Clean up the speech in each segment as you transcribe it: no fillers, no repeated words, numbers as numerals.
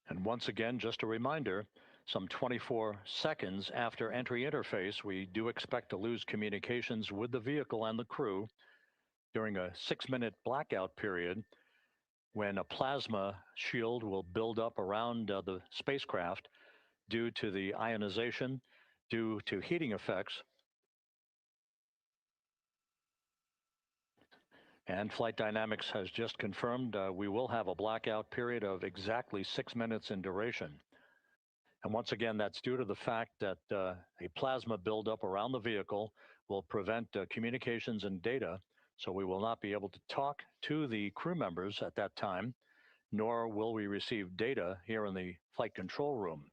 And once again, just a reminder, some 24 seconds after entry interface, we do expect to lose communications with the vehicle and the crew during a 6-minute blackout period when a plasma shield will build up around the spacecraft due to the ionization, due to heating effects. And Flight Dynamics has just confirmed we will have a blackout period of exactly 6 minutes in duration. And once again, that's due to the fact that a plasma buildup around the vehicle will prevent communications and data, so we will not be able to talk to the crew members at that time, nor will we receive data here in the flight control room.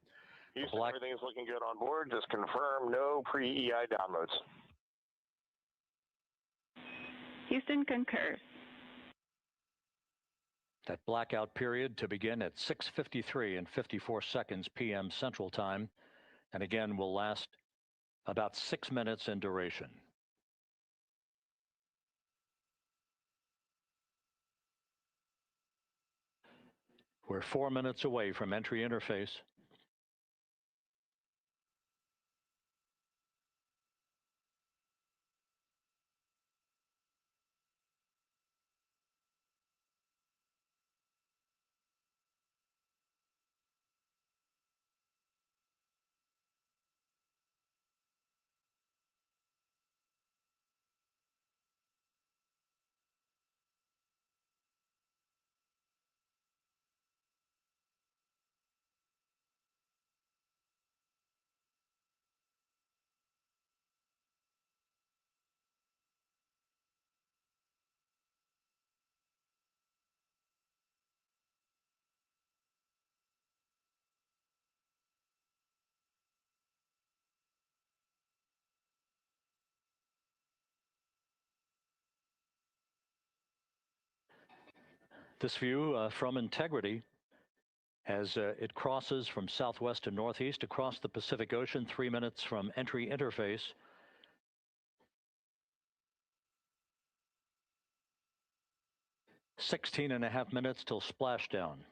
Houston, everything is looking good on board. Just confirm no pre-EI downloads. Houston concurs. That blackout period to begin at 6:53 and 54 seconds p.m. Central Time, and again will last about 6 minutes in duration. We're 4 minutes away from entry interface. This view from Integrity as it crosses from southwest to northeast across the Pacific Ocean, 3 minutes from entry interface. "16.5 minutes till splashdown."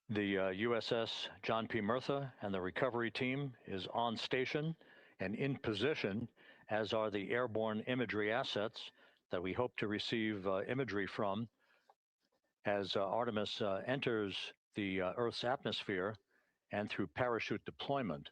The USS John P. Murtha and the recovery team is on station and in position, as are the airborne imagery assets that we hope to receive imagery from as Artemis enters the Earth's atmosphere and through parachute deployment.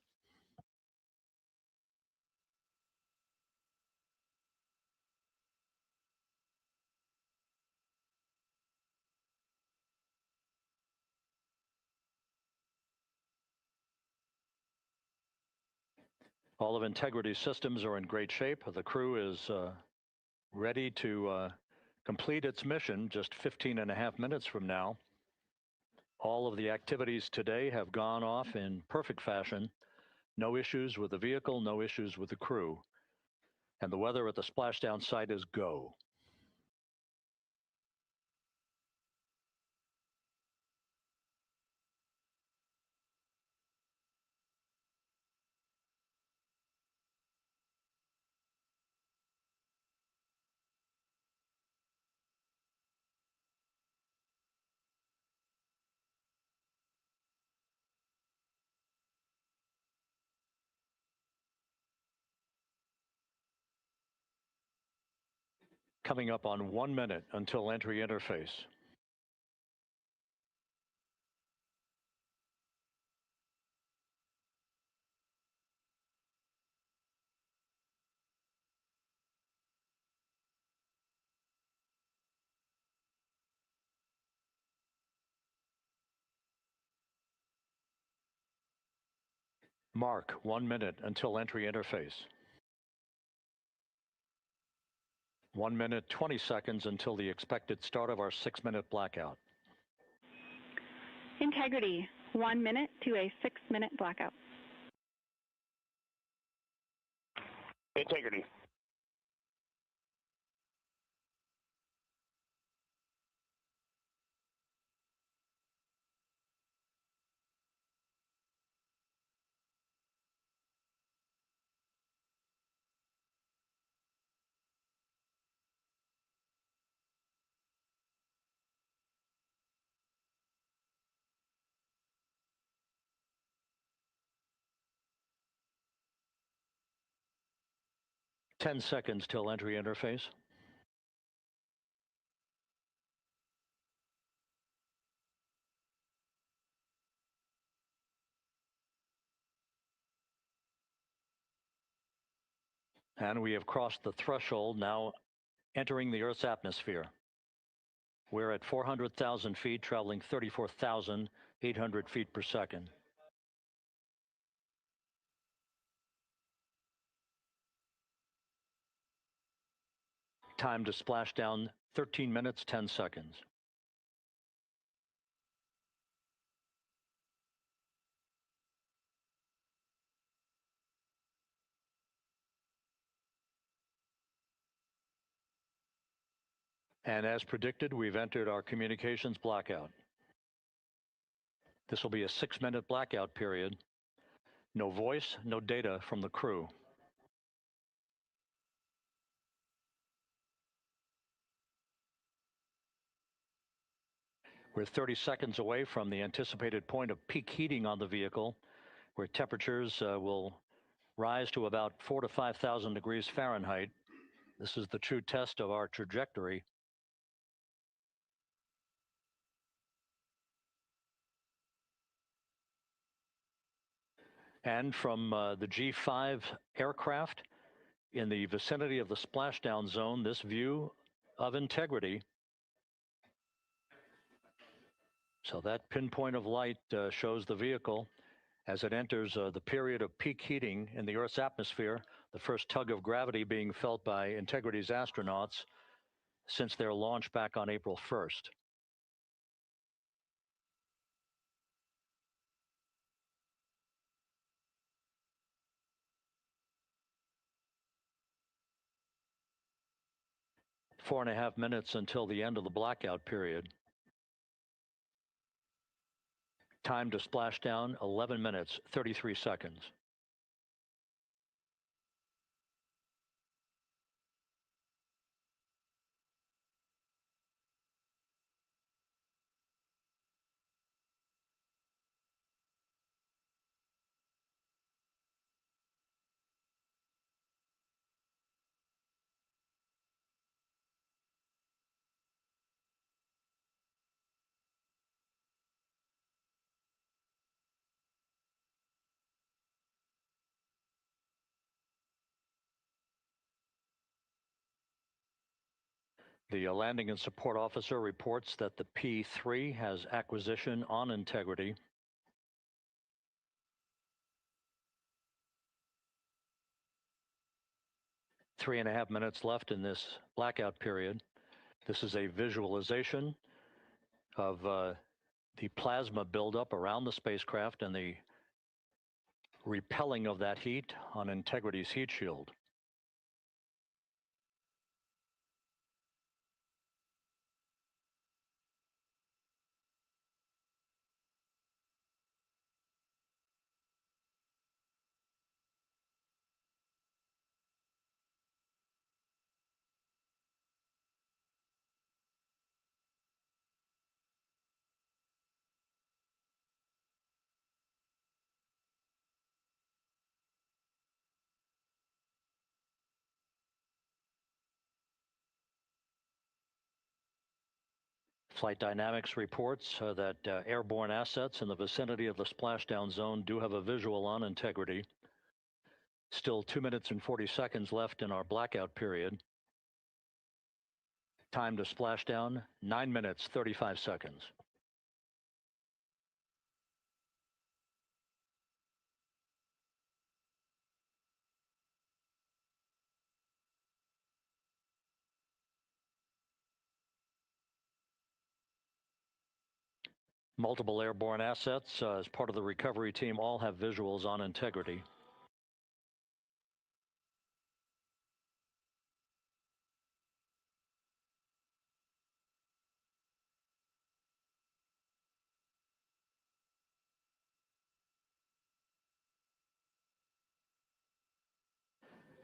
All of Integrity's systems are in great shape. The crew is ready to complete its mission just 15.5 minutes from now. All of the activities today have gone off in perfect fashion. No issues with the vehicle, no issues with the crew. And the weather at the splashdown site is go. Coming up on 1 minute until entry interface. Mark 1 minute until entry interface. 1 minute, 20 seconds until the expected start of our 6-minute blackout. Integrity, 1 minute to a 6-minute blackout. Integrity. 10 seconds till entry interface. And we have crossed the threshold, now entering the Earth's atmosphere. We're at 400,000 feet, traveling 34,800 feet per second. Time to splash down, 13 minutes, 10 seconds. And as predicted, we've entered our communications blackout. This will be a 6-minute blackout period. No voice, no data from the crew. We're 30 seconds away from the anticipated point of peak heating on the vehicle, where temperatures will rise to about 4,000 to 5,000 degrees Fahrenheit. This is the true test of our trajectory. And from the G5 aircraft in the vicinity of the splashdown zone, this view of integrity. So that pinpoint of light shows the vehicle as it enters the period of peak heating in the Earth's atmosphere, the first tug of gravity being felt by Integrity's astronauts since their launch back on April 1st. Four and a half minutes until the end of the blackout period. Time to splashdown, 11 minutes, 33 seconds. The landing and support officer reports that the P3 has acquisition on Integrity. Three and a half minutes left in this blackout period. This is a visualization of the plasma buildup around the spacecraft and the repelling of that heat on Integrity's heat shield. Flight Dynamics reports that airborne assets in the vicinity of the splashdown zone do have a visual on Integrity. Still 2 minutes and 40 seconds left in our blackout period. Time to splashdown, 9 minutes, 35 seconds. Multiple airborne assets as part of the recovery team all have visuals on Integrity.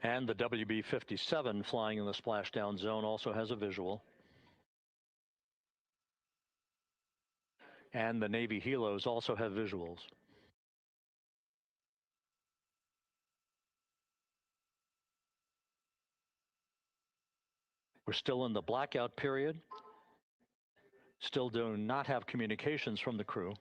And the WB-57 flying in the splashdown zone also has a visual. And the Navy helos also have visuals. We're still in the blackout period. Still do not have communications from the crew.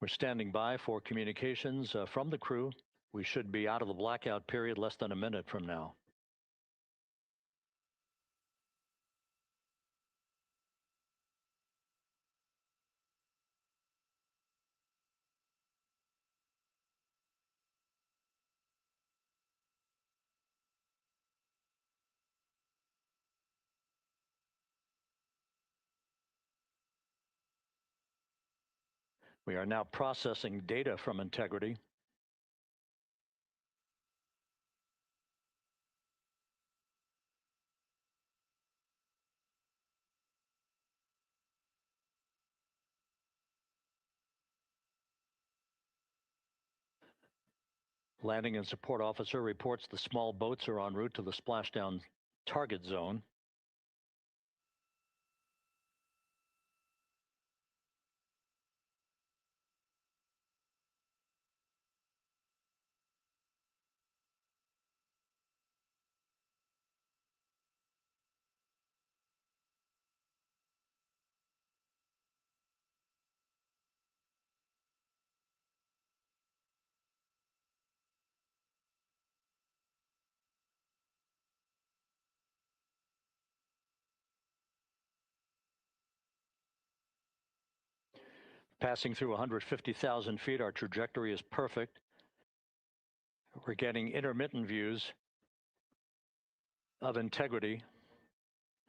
We're standing by for communications from the crew. We should be out of the blackout period less than a minute from now. We are now processing data from Integrity. Landing and support officer reports the small boats are en route to the splashdown target zone. Passing through 150,000 feet, our trajectory is perfect. We're getting intermittent views of Integrity.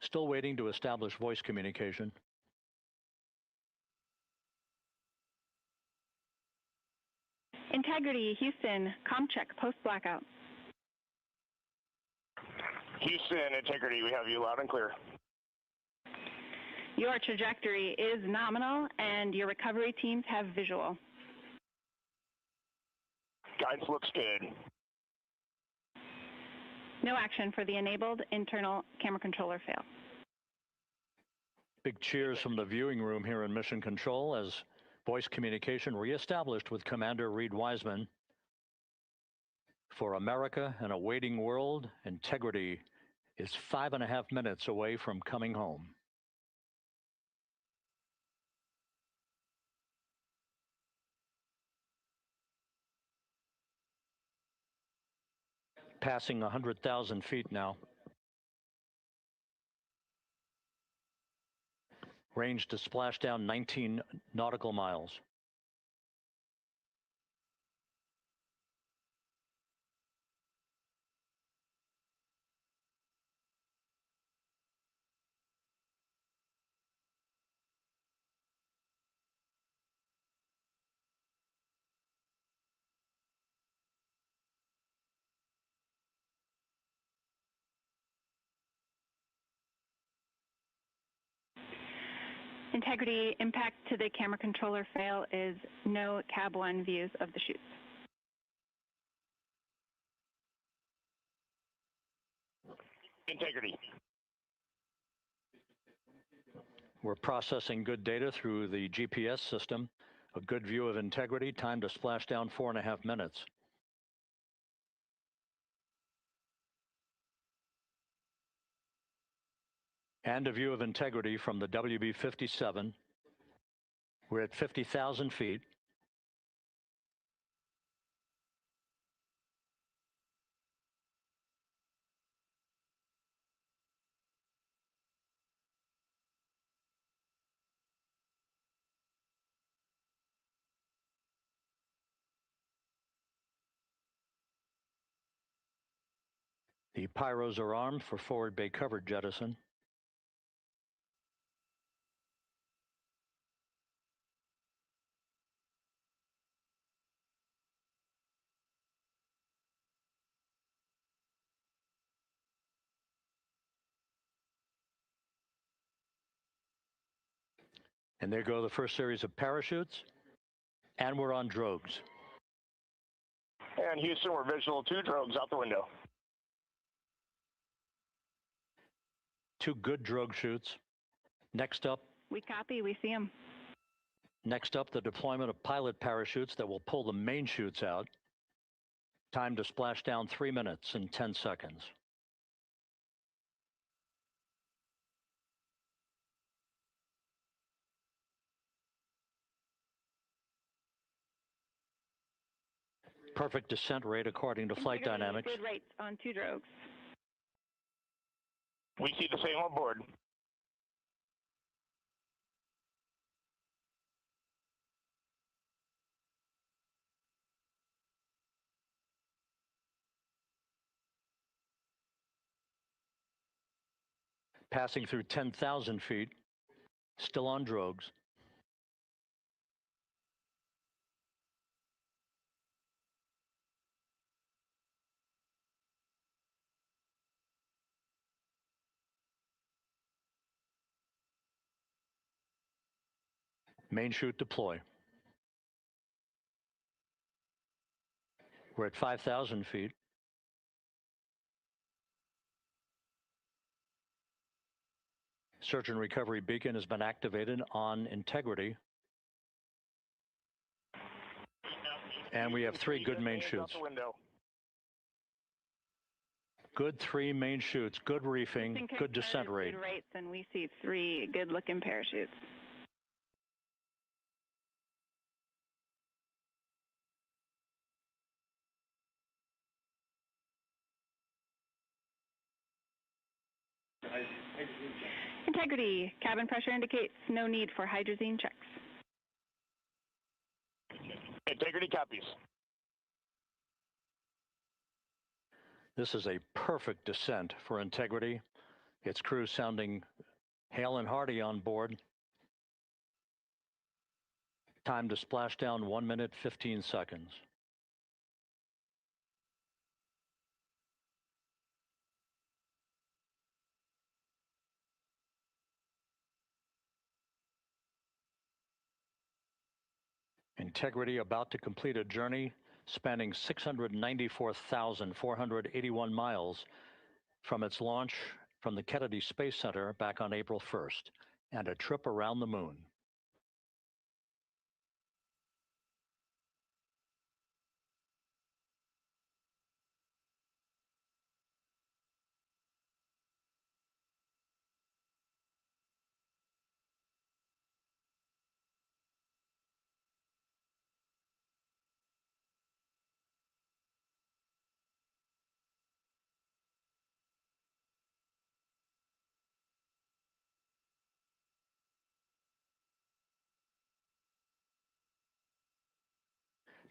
Still waiting to establish voice communication. Integrity, Houston, comm check, post-blackout. Houston, Integrity, we have you loud and clear. Your trajectory is nominal, and your recovery teams have visual. Guidance looks good. No action for the enabled internal camera controller fail. Big cheers from the viewing room here in Mission Control as voice communication reestablished with Commander Reed Wiseman. For America and a waiting world, Integrity is 5.5 minutes away from coming home. Passing 100,000 feet now. Range to splashdown 19 nautical miles. Integrity, impact to the camera controller fail is no Cab 1 views of the chutes. Integrity. We're processing good data through the GPS system. A good view of Integrity, time to splashdown 4.5 minutes. And a view of Integrity from the WB-57. We're at 50,000 feet. The pyros are armed for forward bay cover jettison. And there go the first series of parachutes. And we're on drogues. And Houston, we're visual 2 drogues out the window. 2 good drogue shoots. Next up. We copy. We see them. Next up, the deployment of pilot parachutes that will pull the main chutes out. Time to splash down 3 minutes and 10 seconds. Perfect descent rate according to flight dynamics. Good rates on 2 drogues. We see the same on board. Passing through 10,000 feet, still on drogues. Main chute deploy. We're at 5,000 feet. Search and recovery beacon has been activated on integrity. And we have 3 good main chutes. Good 3 main chutes, good reefing, good descent rate. Good rates, and we see 3 good-looking parachutes. Integrity. Cabin pressure indicates no need for hydrazine checks. Integrity copies. This is a perfect descent for integrity. Its crew sounding hale and hearty on board. Time to splash down 1 minute, 15 seconds. Integrity about to complete a journey spanning 694,481 miles from its launch from the Kennedy Space Center back on April 1st, and a trip around the moon.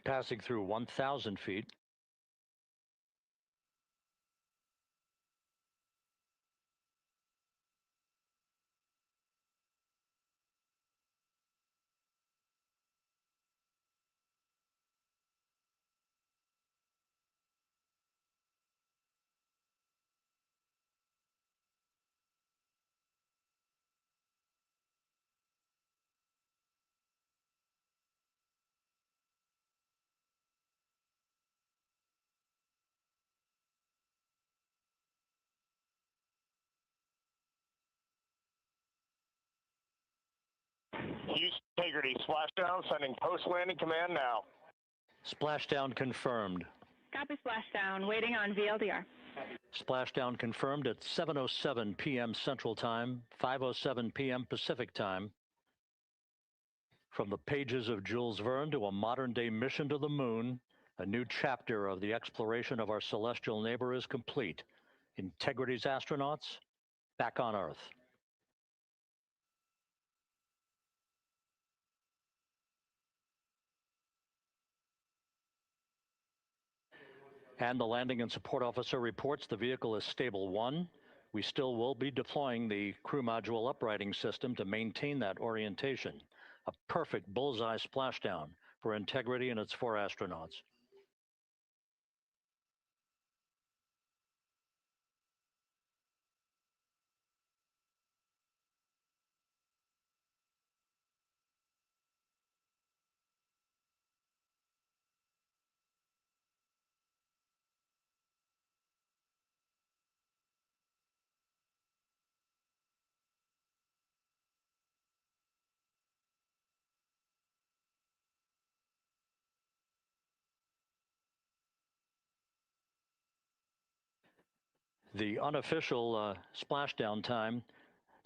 Passing through 1,000 feet. Houston Integrity, splashdown, sending post-landing command now. Splashdown confirmed. Copy splashdown, waiting on VLDR. Splashdown confirmed at 7:07 p.m. Central Time, 5:07 p.m. Pacific Time. From the pages of Jules Verne to a modern-day mission to the moon, a new chapter of the exploration of our celestial neighbor is complete. Integrity's astronauts back on Earth. And the landing and support officer reports the vehicle is stable 1. We still will be deploying the crew module uprighting system to maintain that orientation. A perfect bullseye splashdown for Integrity and its 4 astronauts. The unofficial splashdown time,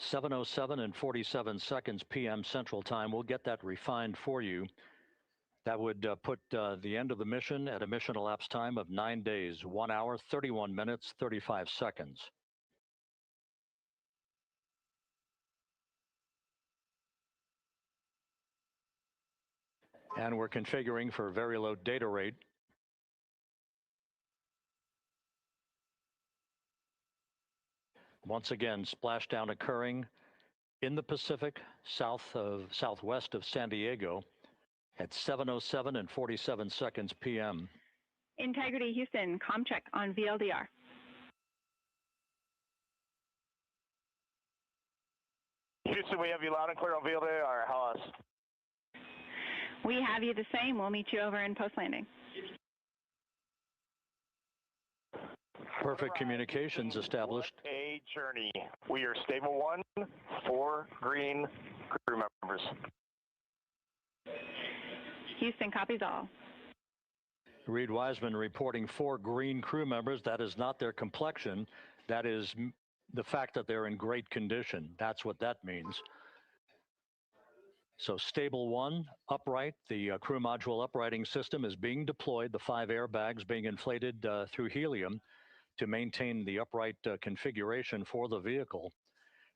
7:07 and 47 seconds p.m. Central Time. We'll get that refined for you. That would put the end of the mission at a mission elapsed time of 9 days, 1 hour, 31 minutes, 35 seconds. And we're configuring for very low data rate. Once again, splashdown occurring in the Pacific, southwest of San Diego at 7:07 and 47 seconds p.m. Integrity Houston, comm check on VLDR. Houston, we have you loud and clear on VLDR. How else? We have you the same. We'll meet you over in post-landing. Perfect communications established. What a journey. We are stable 1, 4 green crew members. Houston copies all. Reed Wiseman reporting 4 green crew members. That is not their complexion. That is the fact that they're in great condition. That's what that means. So stable 1, upright. The crew module uprighting system is being deployed. The 5 airbags being inflated through helium to maintain the upright configuration for the vehicle.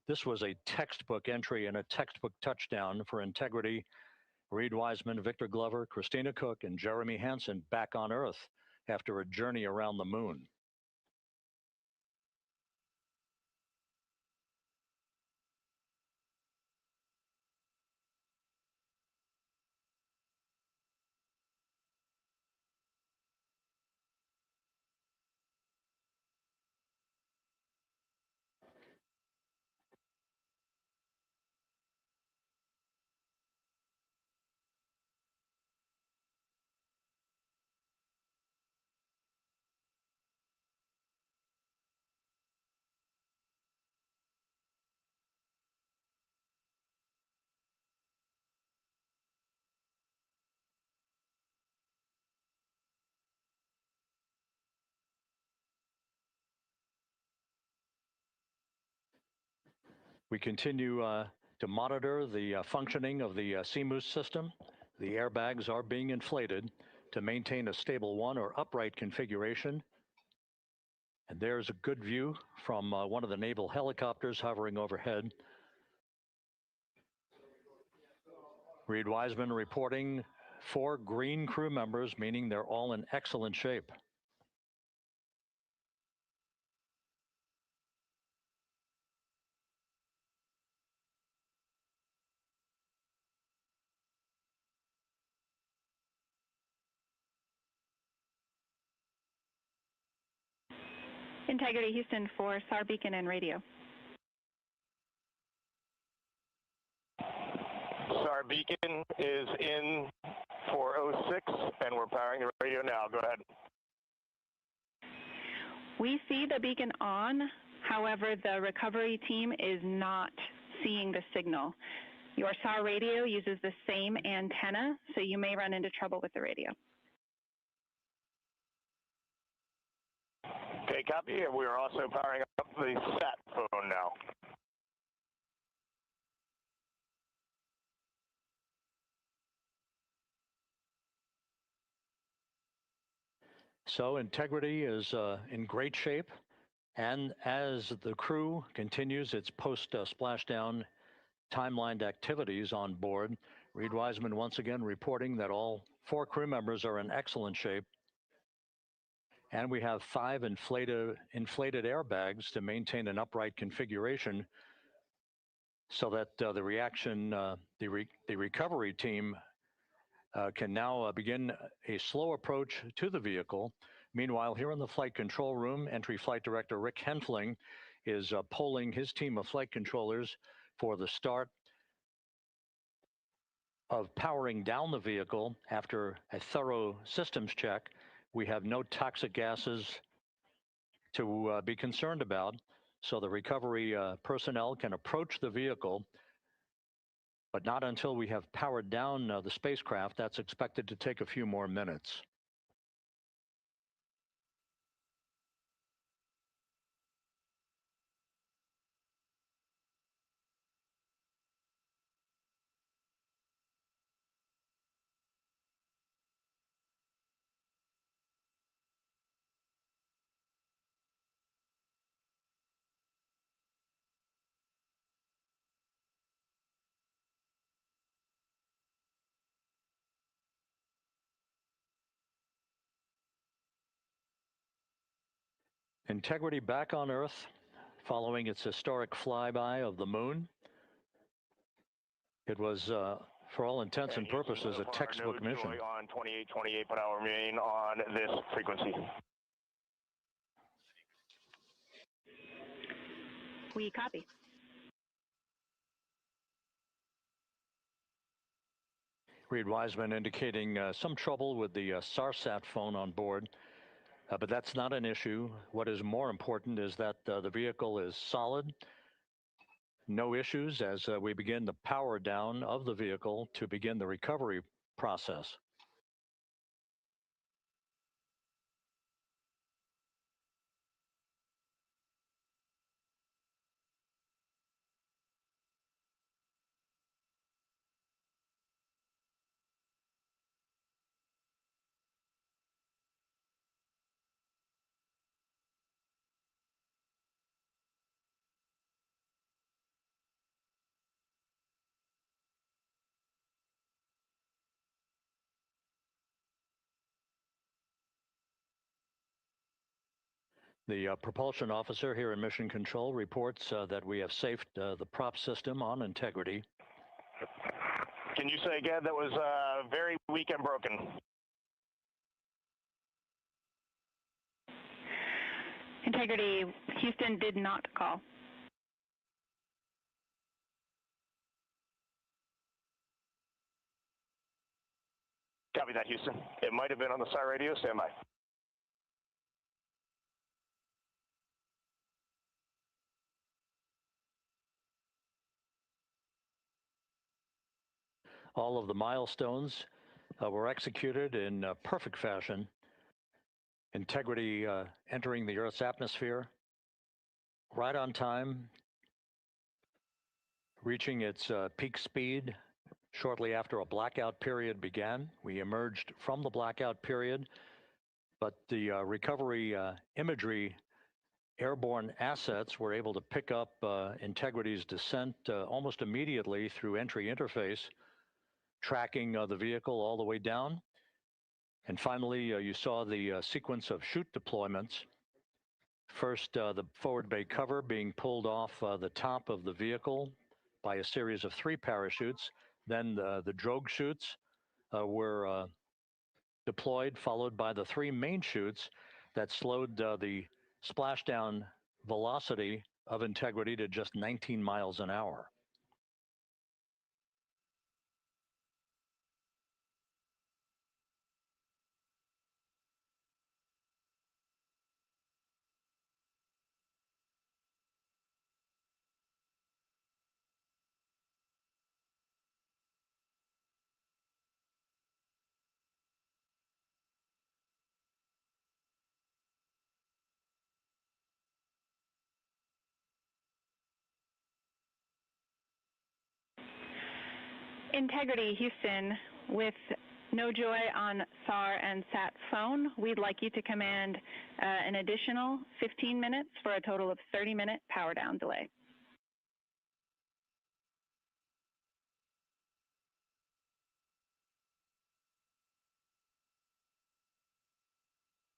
This was a textbook entry and a textbook touchdown for integrity. Reed Wiseman, Victor Glover, Christina Cook, and Jeremy Hansen back on Earth after a journey around the moon. We continue to monitor the functioning of the CMOOS system. The airbags are being inflated to maintain a stable 1 or upright configuration. And there's a good view from one of the naval helicopters hovering overhead. Reed Wiseman reporting 4 green crew members, meaning they're all in excellent shape. Integrity Houston for SAR beacon and radio. SAR beacon is in 406, and we're powering the radio now. Go ahead. We see the beacon on. However, the recovery team is not seeing the signal. Your SAR radio uses the same antenna, so you may run into trouble with the radio. Okay, copy. And we are also powering up the sat phone now. So integrity is in great shape. And as the crew continues its post-splashdown timelined activities on board, Reed Wiseman once again reporting that all 4 crew members are in excellent shape. And we have 5 inflated airbags to maintain an upright configuration so that the recovery team can now begin a slow approach to the vehicle. Meanwhile, here in the flight control room, Entry Flight Director Rick Henfling is polling his team of flight controllers for the start of powering down the vehicle after a thorough systems check. We have no toxic gases to be concerned about, so the recovery personnel can approach the vehicle, but not until we have powered down the spacecraft. That's expected to take a few more minutes. Integrity back on Earth following its historic flyby of the moon. It was, for all intents and purposes, a textbook mission. On 2828 per hour remain on this frequency. We copy. Reed Wiseman indicating some trouble with the SARSAT phone on board, but that's not an issue. What is more important is that the vehicle is solid. No issues as we begin the power down of the vehicle to begin the recovery process. The propulsion officer here in Mission Control reports that we have safed the prop system on Integrity. Can you say again? That was very weak and broken. Integrity, Houston did not call. Copy that, Houston. It might have been on the SAR radio. Stand by. All of the milestones were executed in perfect fashion. Integrity entering the Earth's atmosphere right on time, reaching its peak speed shortly after a blackout period began. We emerged from the blackout period, but the recovery imagery airborne assets were able to pick up Integrity's descent almost immediately through entry interface, tracking the vehicle all the way down. And finally, you saw the sequence of chute deployments. First, the forward bay cover being pulled off the top of the vehicle by a series of 3 parachutes. Then the drogue chutes were deployed, followed by the 3 main chutes that slowed the splashdown velocity of Integrity to just 19 miles an hour. Integrity, Houston, with no joy on SAR and SAT phone, we'd like you to command an additional 15 minutes for a total of 30-minute power down delay.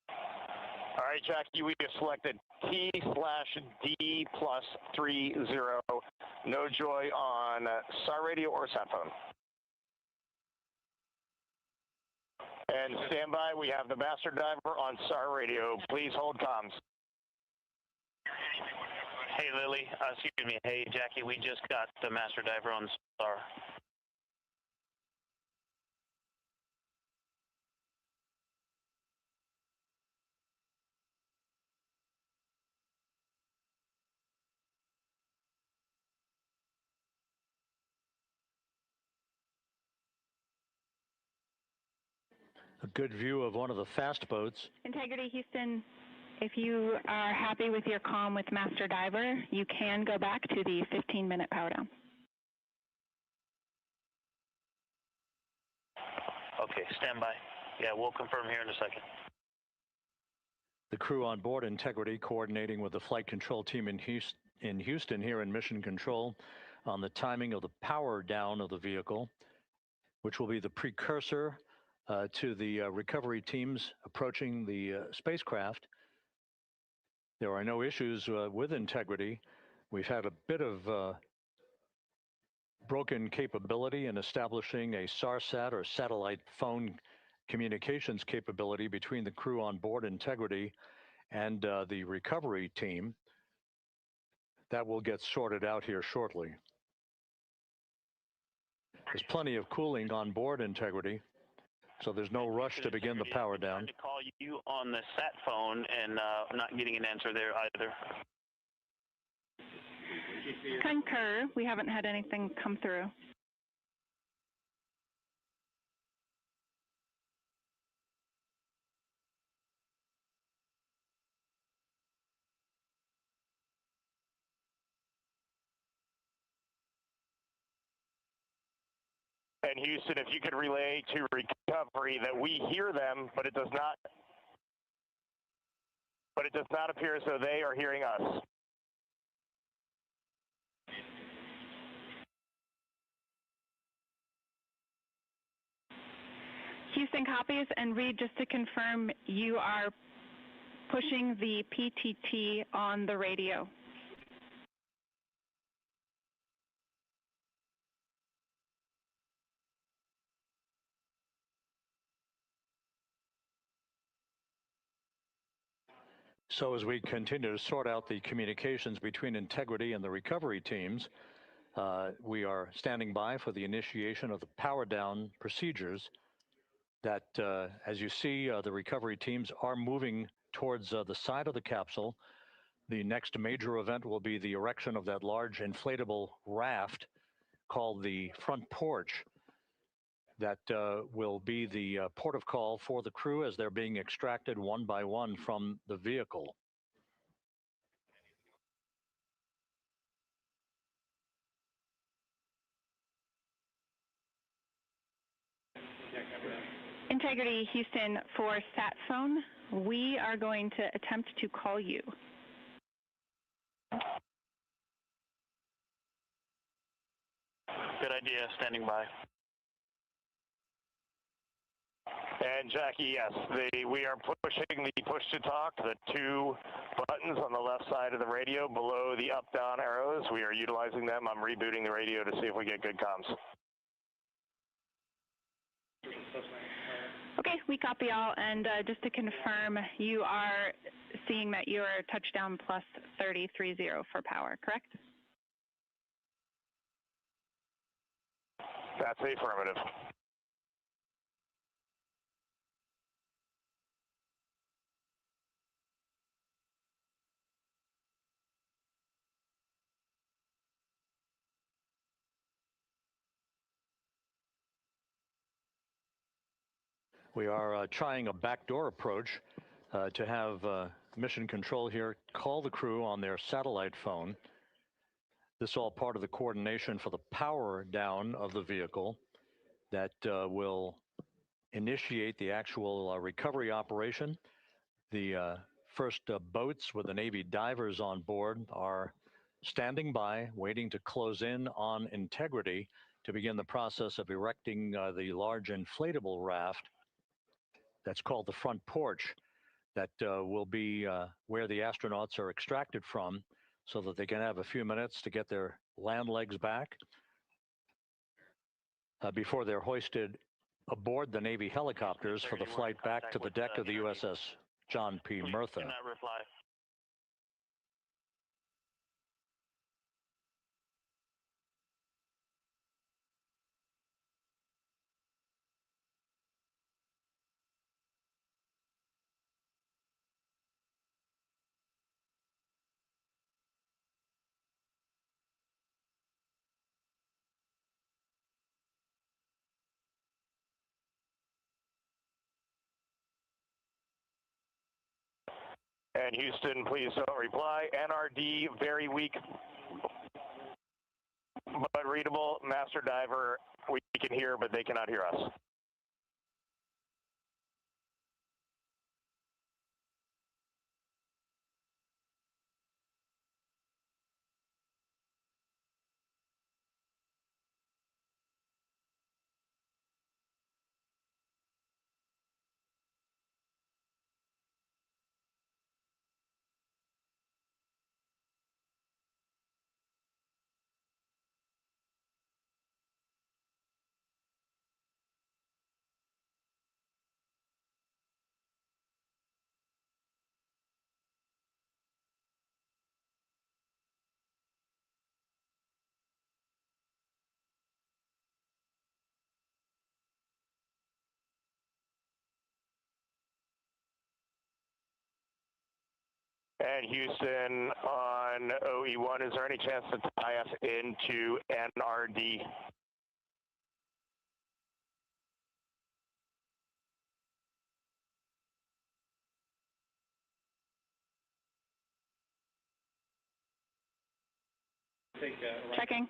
All right, Jackie, we have selected T/D+30. No joy on SAR radio or sat phone. And stand by, we have the master diver on SAR radio. Please hold comms. Hey, Lily. Excuse me. Hey, Jackie, we just got the master diver on SAR. A good view of one of the fast boats. Integrity, Houston, if you are happy with your comm with Master Diver, you can go back to the 15-minute power down. Okay, stand by. Yeah, we'll confirm here in a second. The crew on board Integrity coordinating with the flight control team in Houston here in Mission Control on the timing of the power down of the vehicle, which will be the precursor to the recovery teams approaching the spacecraft. There are no issues with integrity. We've had a bit of broken capability in establishing a SARSAT or satellite phone communications capability between the crew on board Integrity and the recovery team. That will get sorted out here shortly. There's plenty of cooling on board Integrity, so there's no rush to begin the power down. I'm trying to call you on the sat phone and not getting an answer there either. Concur. We haven't had anything come through. And Houston, if you could relay to recovery that we hear them, but it does not appear as though they are hearing us. Houston copies, and Reed, just to confirm, you are pushing the PTT on the radio. So as we continue to sort out the communications between Integrity and the recovery teams, we are standing by for the initiation of the power down procedures that, as you see, the recovery teams are moving towards the side of the capsule. The next major event will be the erection of that large inflatable raft called the front porch that will be the port of call for the crew as they're being extracted one by one from the vehicle. Integrity, Houston, for sat phone, we are going to attempt to call you. Good idea, standing by. And Jackie, yes, we are pushing the push to talk, the two buttons on the left side of the radio below the up-down arrows. We are utilizing them. I'm rebooting the radio to see if we get good comms. Okay, we copy all, and just to confirm, you are seeing that you are touchdown plus 3030 for power, correct? That's affirmative. We are trying a backdoor approach to have mission control here call the crew on their satellite phone. This is all part of the coordination for the power down of the vehicle that will initiate the actual recovery operation. The first boats with the Navy divers on board are standing by, waiting to close in on Integrity to begin the process of erecting the large inflatable raft that's called the front porch that will be where the astronauts are extracted from so that they can have a few minutes to get their land legs back before they're hoisted aboard the Navy helicopters for the flight back to the deck of the USS John P. Murtha. Cannot reply. And Houston, please don't reply. NRD, very weak, but readable. Master diver, we can hear, but they cannot hear us. And Houston on OE1, is there any chance to tie us into NRD? Checking.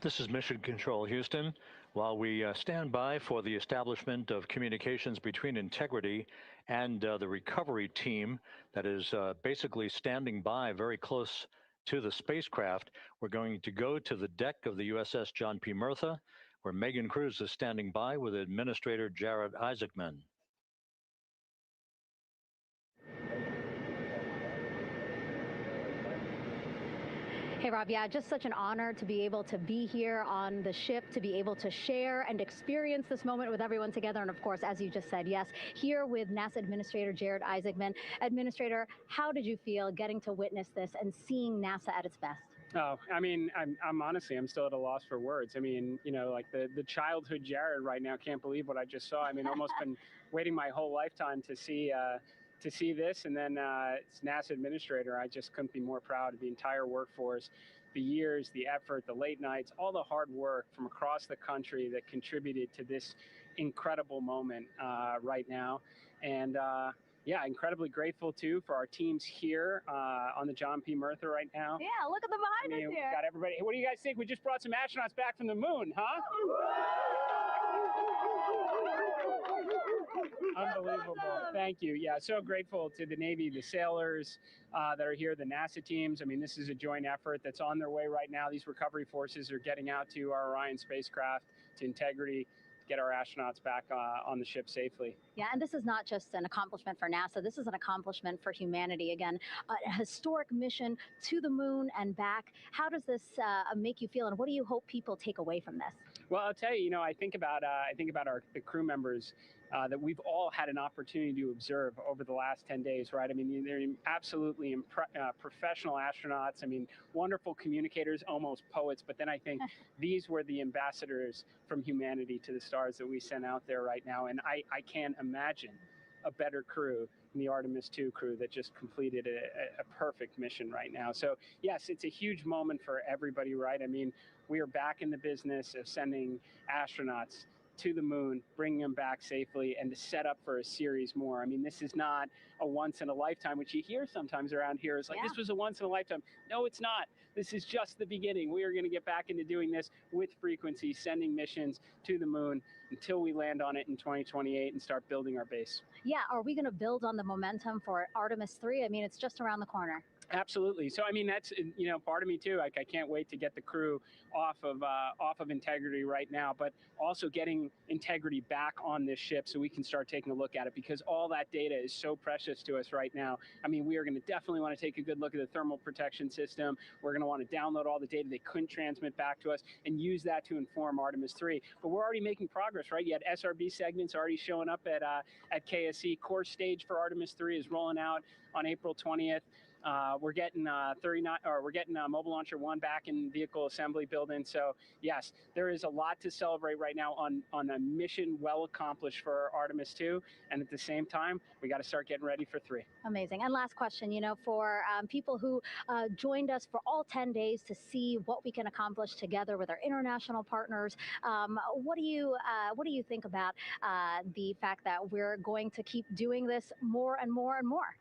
This is Mission Control Houston. While we stand by for the establishment of communications between Integrity and the recovery team that is basically standing by very close to the spacecraft, we're going to go to the deck of the USS John P. Murtha, where Megan Cruz is standing by with Administrator Jared Isaacman. Hey, Rob, yeah, just such an honor to be able to be here on the ship, to be able to share and experience this moment with everyone together. And of course, as you just said, yes, here with NASA Administrator Jared Isaacman. Administrator, how did you feel getting to witness this and seeing NASA at its best? Oh, I mean, I'm honestly, I'm still at a loss for words. I mean, you know, like the childhood Jared right now can't believe what I just saw. I mean, almost been waiting my whole lifetime to see this, and then it's NASA Administrator. I just couldn't be more proud of the entire workforce, the years, the effort, the late nights, all the hard work from across the country that contributed to this incredible moment right now. And yeah, incredibly grateful too for our teams here on the John P. Murtha right now. Yeah, look at them behind us here. Got everybody. What do you guys think? We just brought some astronauts back from the moon, huh? Unbelievable. Awesome. Thank you. Yeah, so grateful to the Navy, the sailors that are here, the NASA teams. I mean, this is a joint effort that's on their way right now. These recovery forces are getting out to our Orion spacecraft, to Integrity, to get our astronauts back on the ship safely. Yeah, and this is not just an accomplishment for NASA. This is an accomplishment for humanity. Again, a historic mission to the moon and back. How does this make you feel, and what do you hope people take away from this? Well, I'll tell you, you know, I think about the crew members that we've all had an opportunity to observe over the last 10 days, right? I mean, they're absolutely professional astronauts. I mean, wonderful communicators, almost poets. But then I think these were the ambassadors from humanity to the stars that we sent out there right now. And I can't imagine a better crew than the Artemis II crew that just completed a perfect mission right now. So yes, it's a huge moment for everybody, right? I mean, we are back in the business of sending astronauts to the moon, bringing them back safely, and to set up for a series more. I mean, this is not a once in a lifetime, which you hear sometimes around here. It's like, this was a once in a lifetime. No, it's not. This is just the beginning. We are going to get back into doing this with frequency, sending missions to the moon until we land on it in 2028 and start building our base. Yeah, are we going to build on the momentum for Artemis 3? I mean, it's just around the corner. Absolutely. So, I mean, that's, you know, part of me too. Like, I can't wait to get the crew off of Integrity right now, but also getting Integrity back on this ship so we can start taking a look at it, because all that data is so precious to us right now. I mean, we are going to definitely want to take a good look at the thermal protection system. We're going to want to download all the data they couldn't transmit back to us and use that to inform Artemis 3. But we're already making progress, right? You had SRB segments already showing up at KSC. Core stage for Artemis 3 is rolling out on April 20th. We're getting Mobile Launcher 1 back in vehicle assembly building. So yes, there is a lot to celebrate right now on a mission well accomplished for Artemis 2, and at the same time, we got to start getting ready for 3. Amazing. And last question, you know, for people who joined us for all 10 days to see what we can accomplish together with our international partners, what do you think about the fact that we're going to keep doing this more and more and more?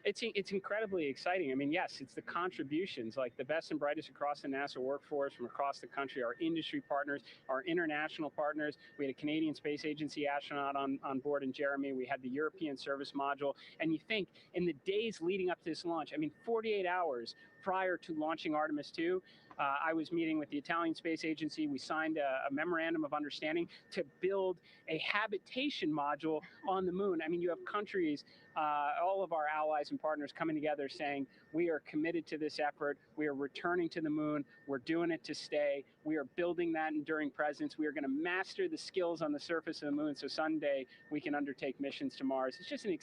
It's incredibly exciting. I mean, yes, it's the contributions, like the best and brightest across the NASA workforce from across the country, our industry partners, our international partners. We had a Canadian Space Agency astronaut on board in Jeremy. We had the European Service Module. And you think in the days leading up to this launch, I mean, 48 hours prior to launching Artemis 2, I was meeting with the Italian Space Agency. We signed a memorandum of understanding to build a habitation module on the moon. I mean, you have countries, all of our allies and partners coming together saying, we are committed to this effort. We are returning to the moon. We're doing it to stay. We are building that enduring presence. We are going to master the skills on the surface of the moon so someday we can undertake missions to Mars. It's just an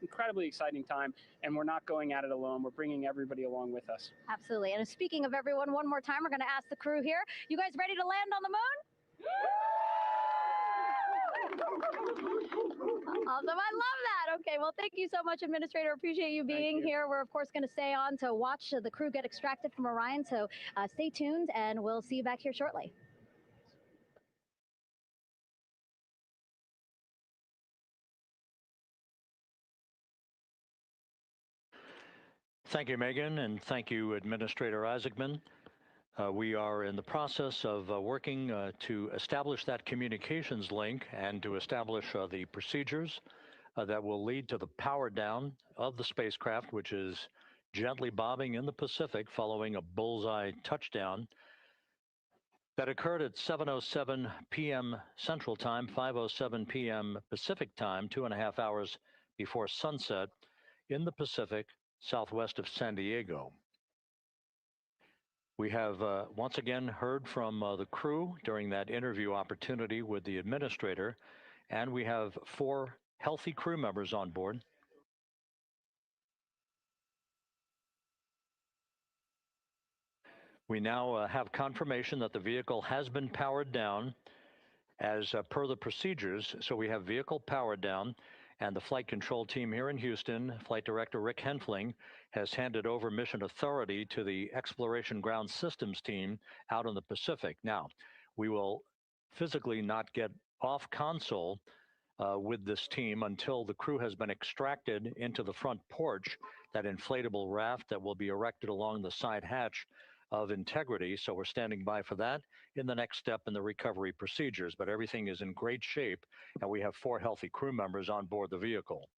incredibly exciting time, and we're not going at it alone. We're bringing everybody along with us. Absolutely. And speaking of everyone, one more time, we're going to ask the crew here, you guys ready to land on the moon? Awesome. I love that. Okay, well, thank you so much, Administrator. Appreciate you being here. We're, of course, going to stay on to watch the crew get extracted from Orion, so stay tuned, and we'll see you back here shortly. Thank you, Megan, and thank you, Administrator Isaacman. We are in the process of working to establish that communications link and to establish the procedures that will lead to the power down of the spacecraft, which is gently bobbing in the Pacific following a bullseye touchdown that occurred at 7:07 p.m. Central Time, 5:07 p.m. Pacific Time, 2.5 hours before sunset in the Pacific, southwest of San Diego. We have once again heard from the crew during that interview opportunity with the administrator, and we have 4 healthy crew members on board. We now have confirmation that the vehicle has been powered down as per the procedures. So we have vehicle powered down, and the flight control team here in Houston, Flight Director Rick Henfling, has handed over mission authority to the Exploration Ground Systems team out in the Pacific. Now, we will physically not get off console with this team until the crew has been extracted into the front porch, that inflatable raft that will be erected along the side hatch of Integrity. So we're standing by for that in the next step in the recovery procedures. But everything is in great shape, and we have 4 healthy crew members on board the vehicle.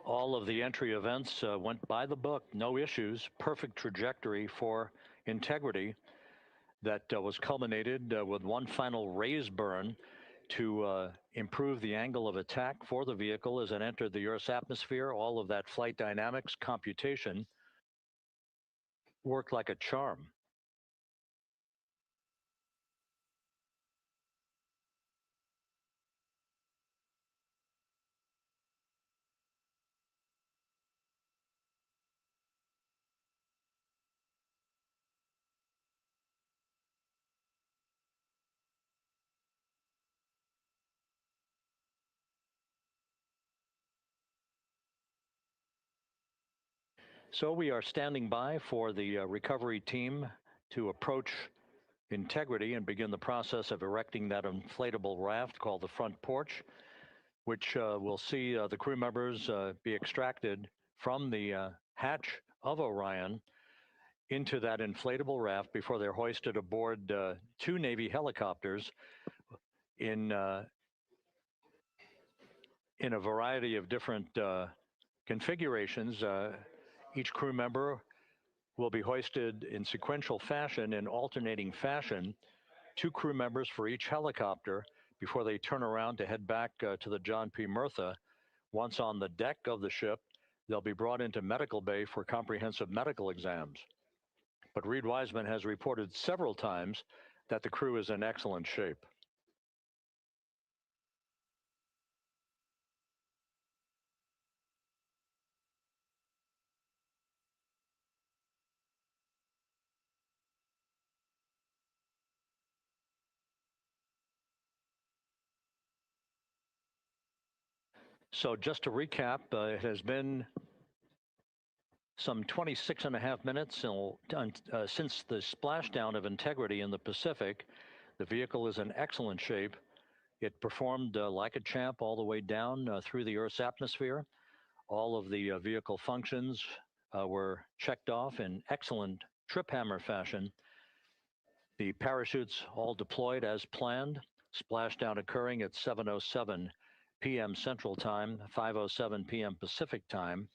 All of the entry events went by the book, no issues, perfect trajectory for Integrity that was culminated with one final raise burn to improve the angle of attack for the vehicle as it entered the Earth's atmosphere. All of that flight dynamics computation worked like a charm. So we are standing by for the recovery team to approach Integrity and begin the process of erecting that inflatable raft called the front porch, which will see the crew members be extracted from the hatch of Orion into that inflatable raft before they're hoisted aboard 2 Navy helicopters in a variety of different configurations. Each crew member will be hoisted in sequential fashion, in alternating fashion, 2 crew members for each helicopter before they turn around to head back to the John P. Murtha. Once on the deck of the ship, they'll be brought into medical bay for comprehensive medical exams. But Reed Wiseman has reported several times that the crew is in excellent shape. So just to recap, it has been some 26.5 minutes since the splashdown of Integrity in the Pacific. The vehicle is in excellent shape. It performed like a champ all the way down through the Earth's atmosphere. All of the vehicle functions were checked off in excellent trip hammer fashion. The parachutes all deployed as planned. Splashdown occurring at 7:07 p.m. Central Time, 5:07 p.m. Pacific Time.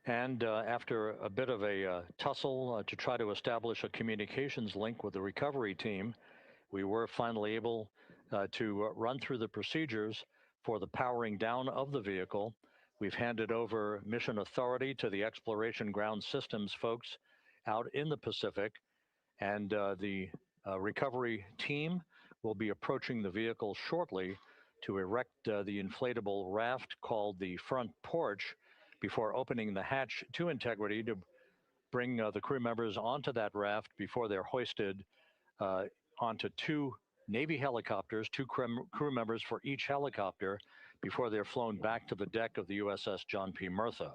And after a bit of a tussle to try to establish a communications link with the recovery team, we were finally able to run through the procedures for the powering down of the vehicle. We've handed over mission authority to the Exploration Ground Systems folks out in the Pacific, and the recovery team will be approaching the vehicle shortly to erect the inflatable raft called the front porch before opening the hatch to integrity to bring the crew members onto that raft before they're hoisted onto two Navy helicopters, two crew members for each helicopter, before they're flown back to the deck of the USS John P. Murtha.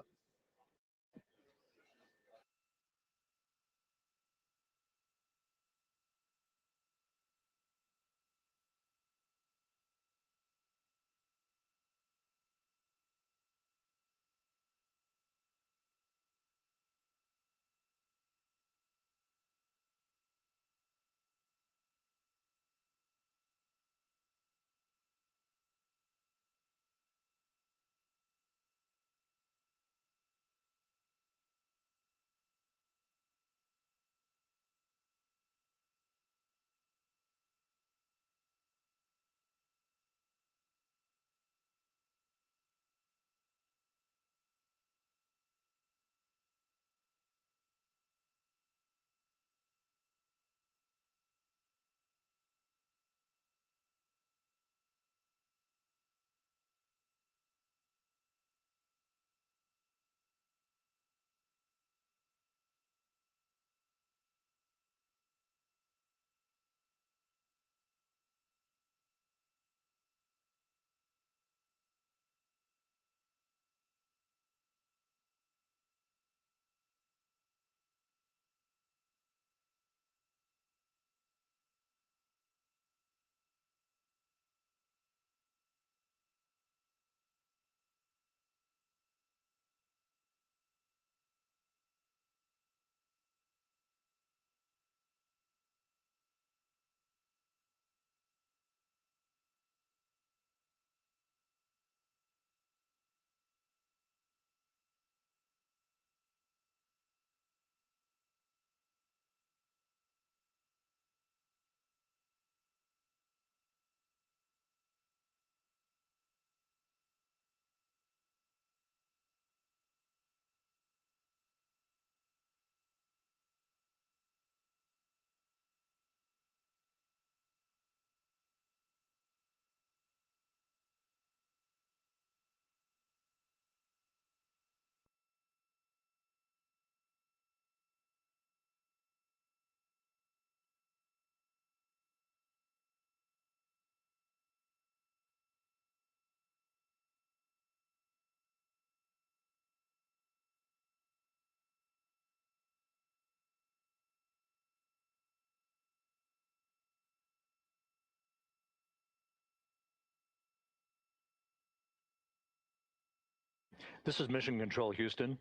This is Mission Control Houston.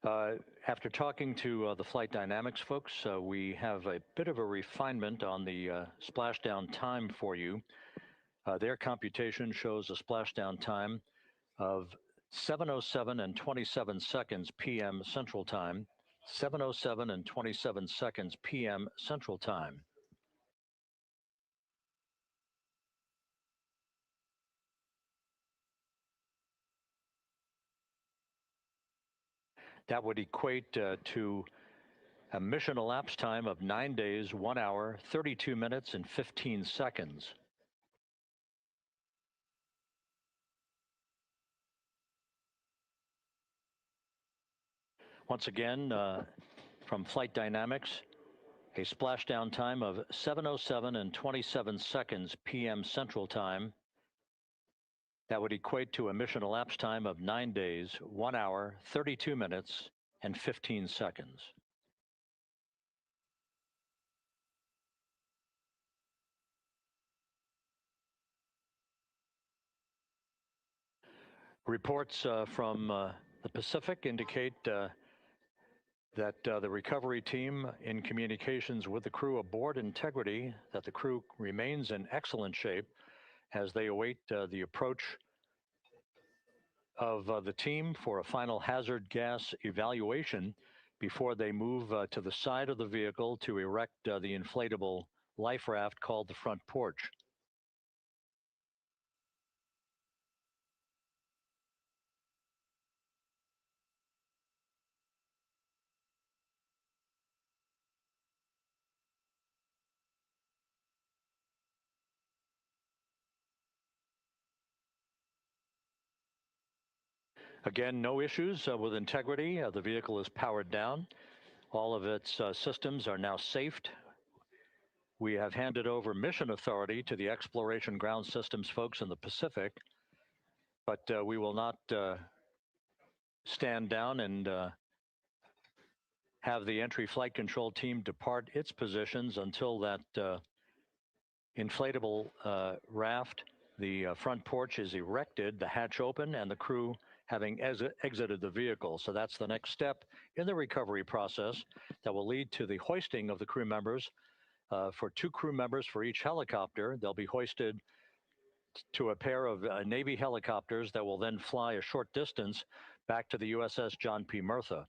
After talking to the flight dynamics folks, we have a bit of a refinement on the splashdown time for you. Their computation shows a splashdown time of 7:07 and 27 seconds p.m. Central Time, 7:07 and 27 seconds p.m. Central Time. That would equate to a mission elapsed time of 9 days, 1 hour, 32 minutes, and 15 seconds. Once again, from Flight Dynamics, a splashdown time of 7:07 and 27 seconds p.m. Central Time. That would equate to a mission elapsed time of 9 days, 1 hour, 32 minutes, and 15 seconds. Reports from the Pacific indicate that the recovery team in communications with the crew aboard Integrity, that the crew remains in excellent shape as they await the approach of the team for a final hazard gas evaluation before they move to the side of the vehicle to erect the inflatable life raft called the front porch. Again, no issues with Integrity. The vehicle is powered down. All of its systems are now safed. We have handed over mission authority to the Exploration Ground Systems folks in the Pacific, but we will not stand down and have the entry flight control team depart its positions until that inflatable raft, the front porch, is erected, the hatch open, and the crew having exited the vehicle. So that's the next step in the recovery process that will lead to the hoisting of the crew members. For 2 crew members for each helicopter, they'll be hoisted to a pair of Navy helicopters that will then fly a short distance back to the USS John P. Murtha.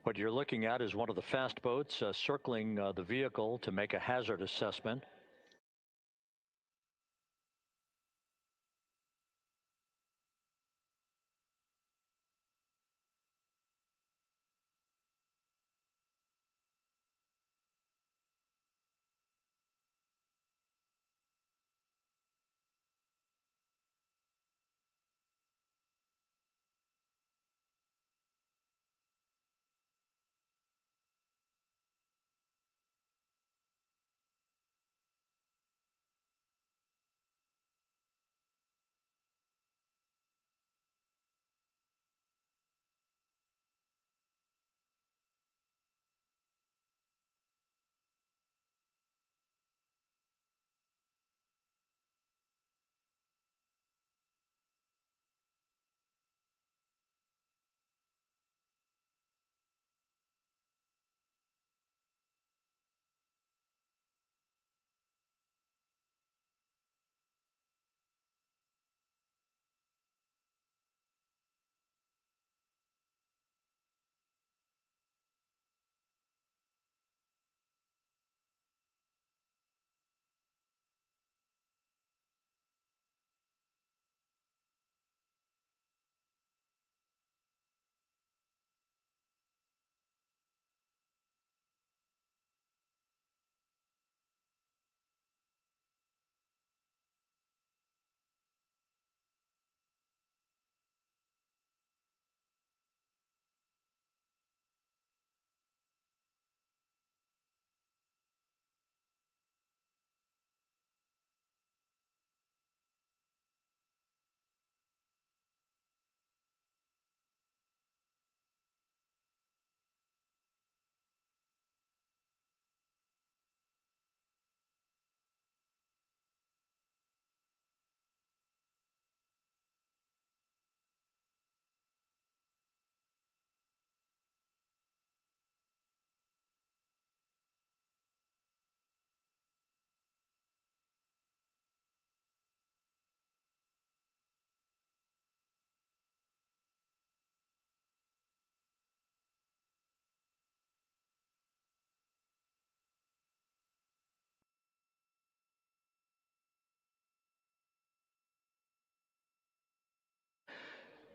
What you're looking at is one of the fast boats circling the vehicle to make a hazard assessment.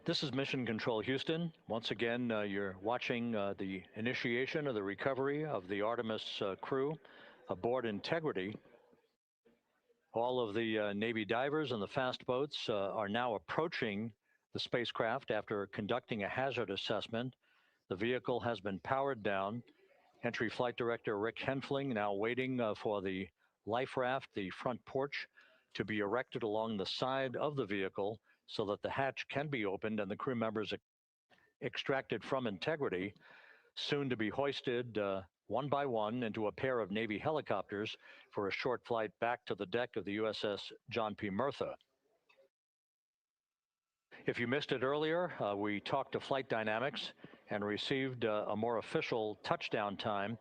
This is Mission Control Houston. Once again, you're watching the initiation of the recovery of the Artemis crew aboard Integrity. All of the Navy divers and the fast boats are now approaching the spacecraft after conducting a hazard assessment. The vehicle has been powered down. Entry Flight Director Rick Henfling now waiting for the life raft, the front porch, to be erected along the side of the vehicle so that the hatch can be opened and the crew members extracted from Integrity, soon to be hoisted one by one into a pair of Navy helicopters for a short flight back to the deck of the USS John P. Murtha. If you missed it earlier, we talked to Flight Dynamics and received a more official touchdown time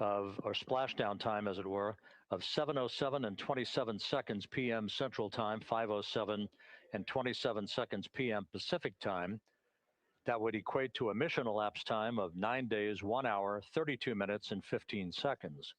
or splashdown time, as it were, of 7:07 and 27 seconds p.m. Central Time, 5:07 and 27 seconds p.m. Pacific Time. That would equate to a mission elapsed time of 9 days, 1 hour, 32 minutes, and 15 seconds.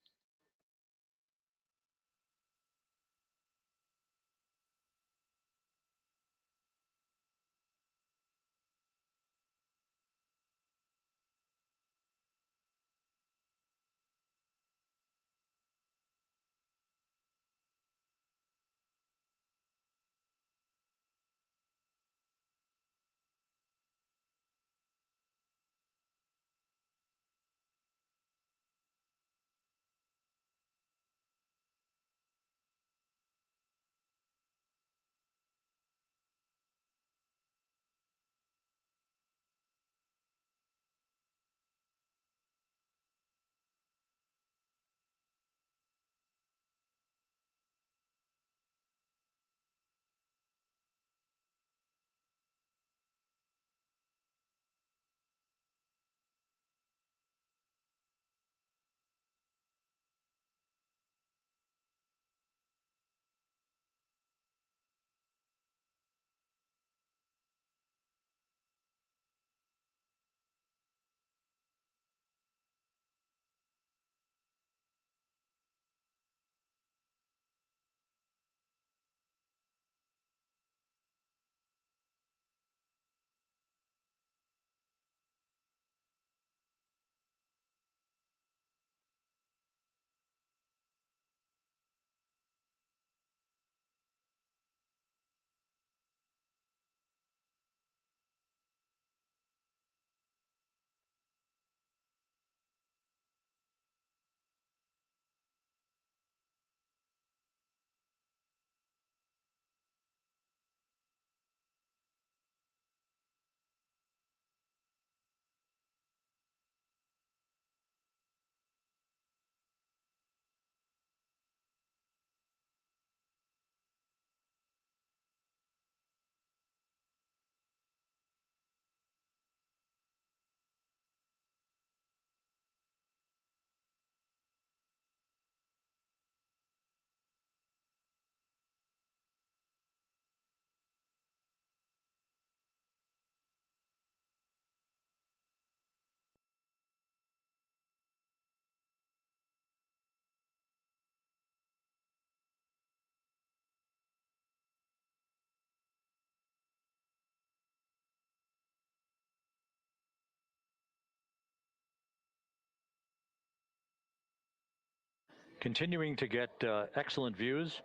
Continuing to get excellent views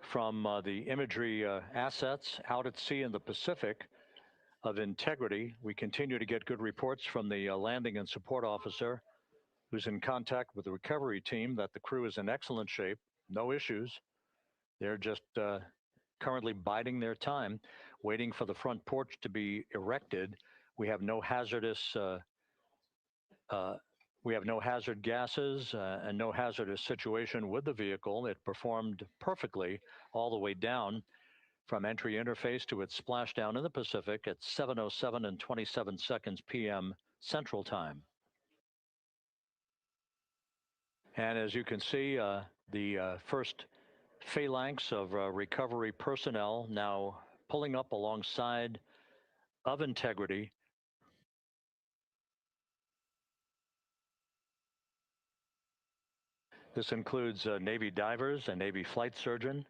from the imagery assets out at sea in the Pacific of integrity. We continue to get good reports from the landing and support officer who's in contact with the recovery team that the crew is in excellent shape, no issues. They're just currently biding their time, waiting for the front porch to be erected. We have no hazardous we have no hazard gases and no hazardous situation with the vehicle. It performed perfectly all the way down from entry interface to its splashdown in the Pacific at 7:07 and 27 seconds p.m. Central Time. And as you can see, the first phalanx of recovery personnel now pulling up alongside of integrity. This includes Navy divers, a Navy flight surgeon,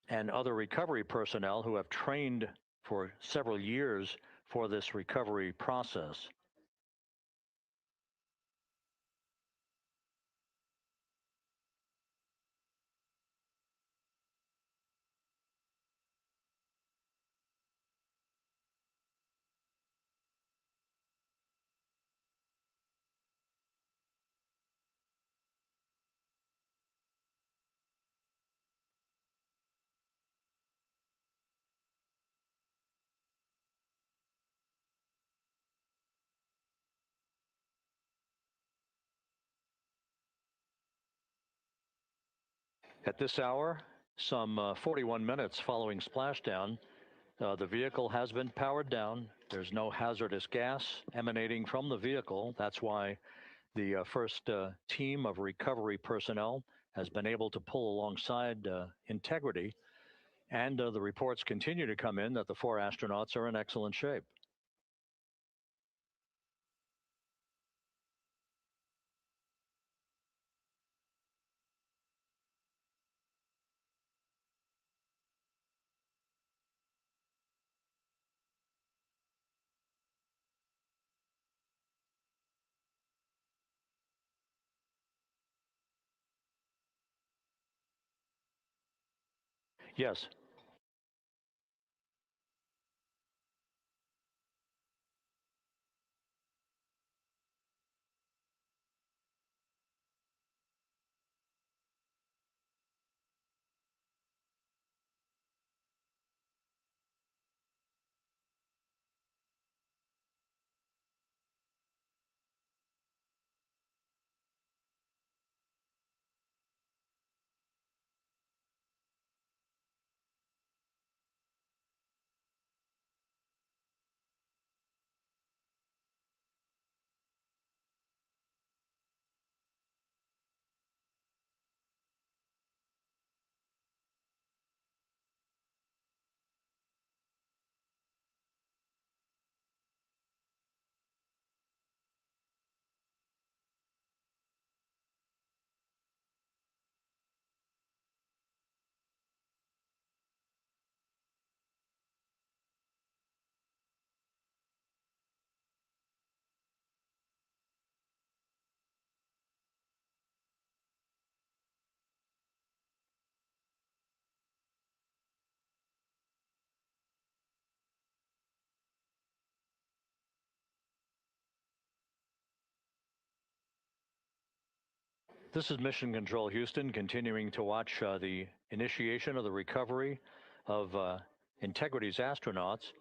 and other recovery personnel who have trained for several years for this recovery process. At this hour, some 41 minutes following splashdown, the vehicle has been powered down. There's no hazardous gas emanating from the vehicle. That's why the first team of recovery personnel has been able to pull alongside Integrity. And the reports continue to come in that the 4 astronauts are in excellent shape. Yes. This is Mission Control Houston, continuing to watch the initiation of the recovery of Integrity's astronauts.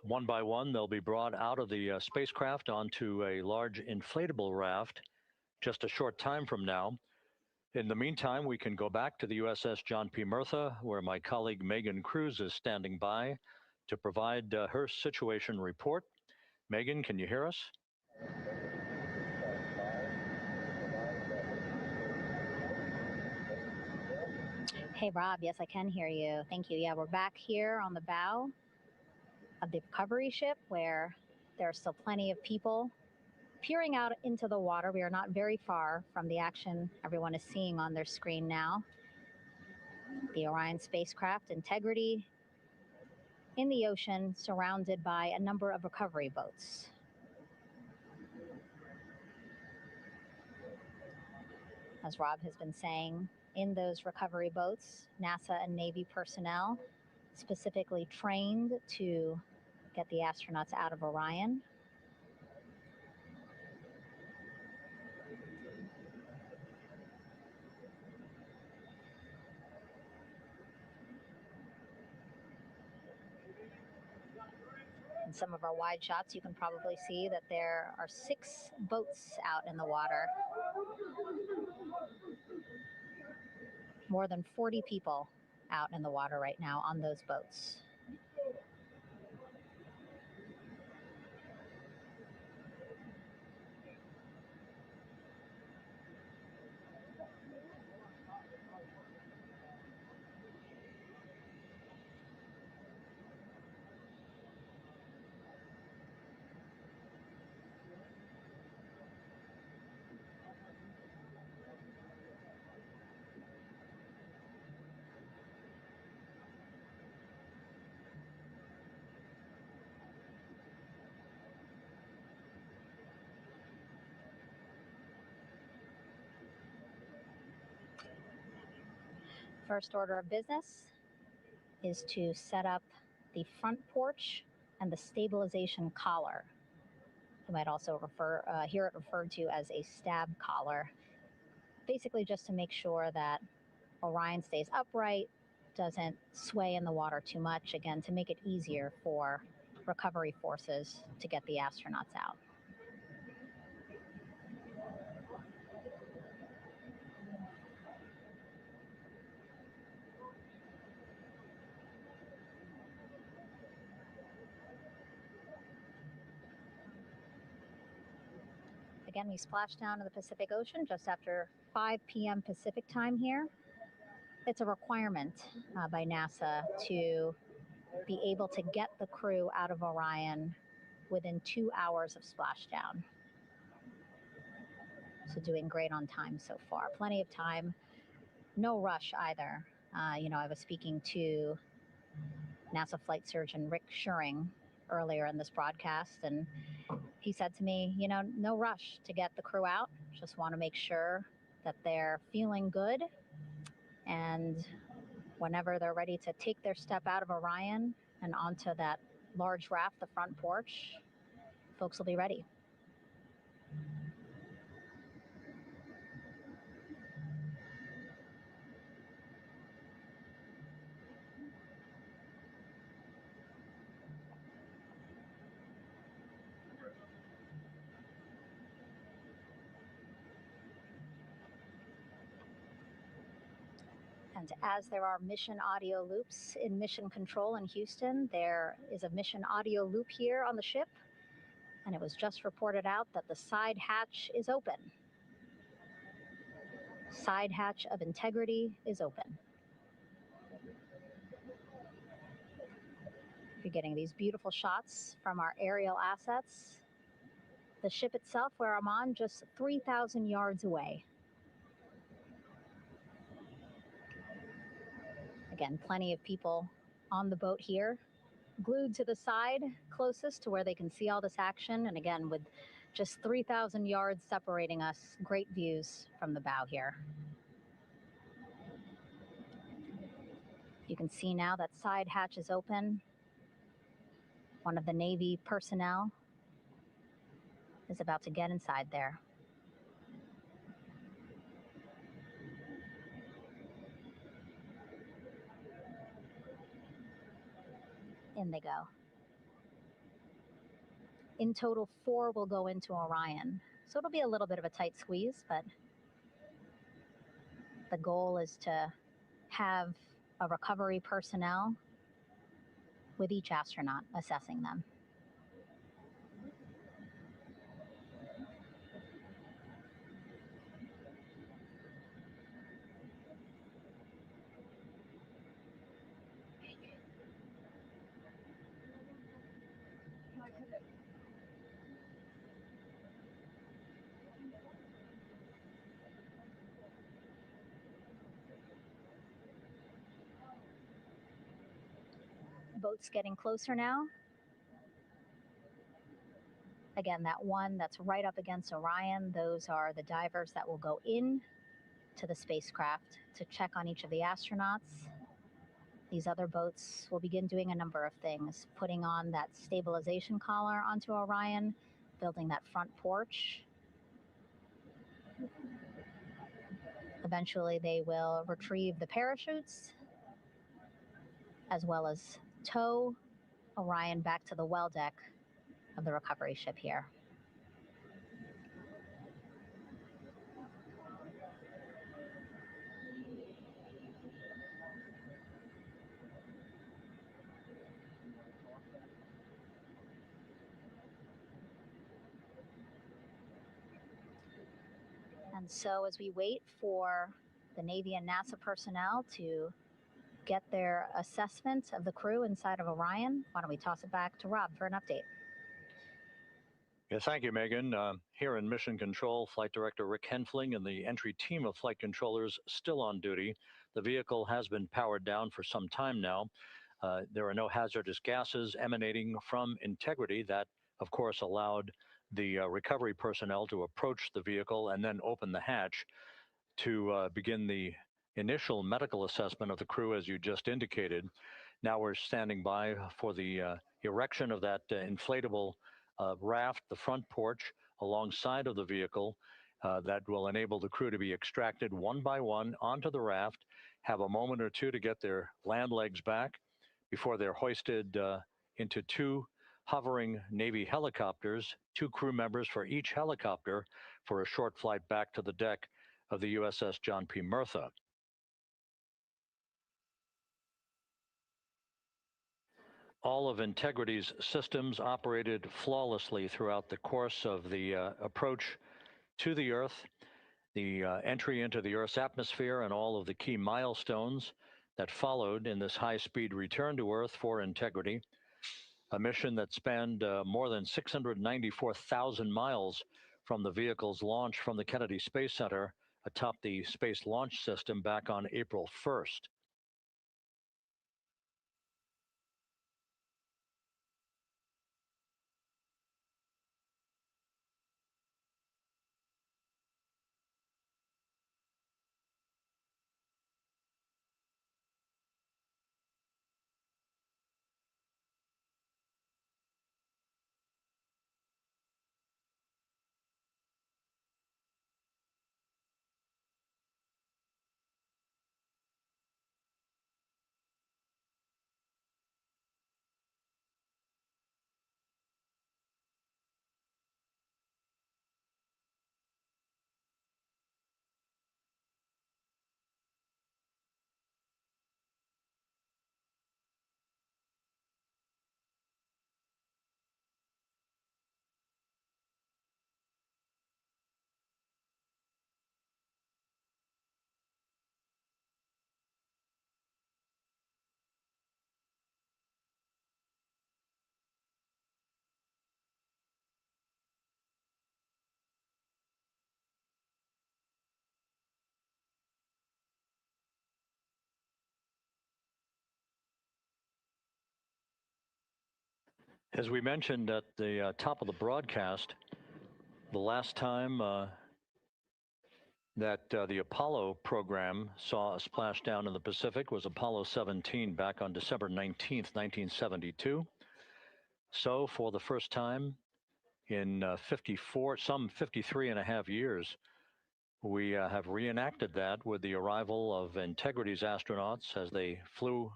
One by one, they'll be brought out of the spacecraft onto a large inflatable raft just a short time from now. In the meantime, we can go back to the USS John P. Murtha, where my colleague Megan Cruz is standing by to provide her situation report. Megan, can you hear us? Hey, Rob. Yes, I can hear you. Thank you. Yeah, we're back here on the bow of the recovery ship where there are still plenty of people peering out into the water. We are not very far from the action everyone is seeing on their screen now. The Orion spacecraft, Integrity, in the ocean, surrounded by a number of recovery boats. As Rob has been saying, in those recovery boats, NASA and Navy personnel specifically trained to get the astronauts out of Orion. In some of our wide shots, you can probably see that there are 6 boats out in the water. More than 40 people out in the water right now on those boats. First order of business is to set up the front porch and the stabilization collar. You might also hear it referred to as a stab collar. Basically just to make sure that Orion stays upright, doesn't sway in the water too much, again, to make it easier for recovery forces to get the astronauts out. again, we splashed down in the Pacific Ocean just after 5 p.m. Pacific time here. It's a requirement by NASA to be able to get the crew out of Orion within 2 hours of splashdown. So doing great on time so far. Plenty of time. No rush either. I was speaking to NASA flight surgeon Rick Schuring earlier in this broadcast, and he said to me, no rush to get the crew out. Just want to make sure that they're feeling good, and whenever they're ready to take their step out of Orion and onto that large raft, the front porch, folks will be ready. And as there are mission audio loops in mission control in Houston, there is a mission audio loop here on the ship, and it was just reported out that the side hatch is open. Side hatch of integrity is open. You're getting these beautiful shots from our aerial assets. The ship itself, where I'm on, just 3,000 yards away. Again, plenty of people on the boat here, glued to the side closest to where they can see all this action. And again, with just 3,000 yards separating us, great views from the bow here. You can see now that side hatch is open. One of the Navy personnel is about to get inside there. In they go. In total, 4 will go into Orion. So it'll be a little bit of a tight squeeze, but the goal is to have a recovery personnel with each astronaut assessing them. Boats getting closer now. Again, that one that's right up against Orion, those are the divers that will go in to the spacecraft to check on each of the astronauts. These other boats will begin doing a number of things, putting on that stabilization collar onto Orion, building that front porch. Eventually, they will retrieve the parachutes, as well as tow Orion back to the well deck of the recovery ship here. And so as we wait for the Navy and NASA personnel to get their assessment of the crew inside of Orion, why don't we toss it back to Rob for an update? Yeah, thank you, Megan. Here in Mission Control, Flight Director Rick Henfling and the entry team of flight controllers still on duty. The vehicle has been powered down for some time now. There are no hazardous gases emanating from integrity. That, of course, allowed the recovery personnel to approach the vehicle and then open the hatch to begin the initial medical assessment of the crew, as you just indicated. Now we're standing by for the erection of that inflatable raft, the front porch, alongside of the vehicle that will enable the crew to be extracted one by one onto the raft, have a moment or two to get their land legs back before they're hoisted into 2 hovering Navy helicopters, 2 crew members for each helicopter, for a short flight back to the deck of the USS John P. Murtha. All of Integrity's systems operated flawlessly throughout the course of the approach to the Earth, the entry into the Earth's atmosphere, and all of the key milestones that followed in this high-speed return to Earth for integrity. A mission that spanned more than 694,000 miles from the vehicle's launch from the Kennedy Space Center atop the Space Launch System back on April 1st. As we mentioned at the top of the broadcast, the last time that the Apollo program saw a splashdown in the Pacific was Apollo 17 back on December 19th, 1972. So for the first time in 53 and a half years, we have reenacted that with the arrival of Integrity's astronauts as they flew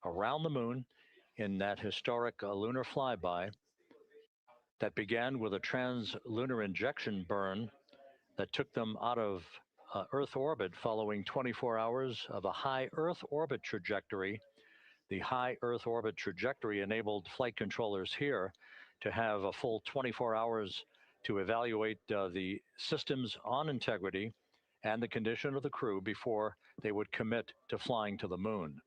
around the moon in that historic lunar flyby that began with a trans-lunar injection burn that took them out of Earth orbit following 24 hours of a high Earth orbit trajectory. The high Earth orbit trajectory enabled flight controllers here to have a full 24 hours to evaluate the systems on Integrity and the condition of the crew before they would commit to flying to the moon.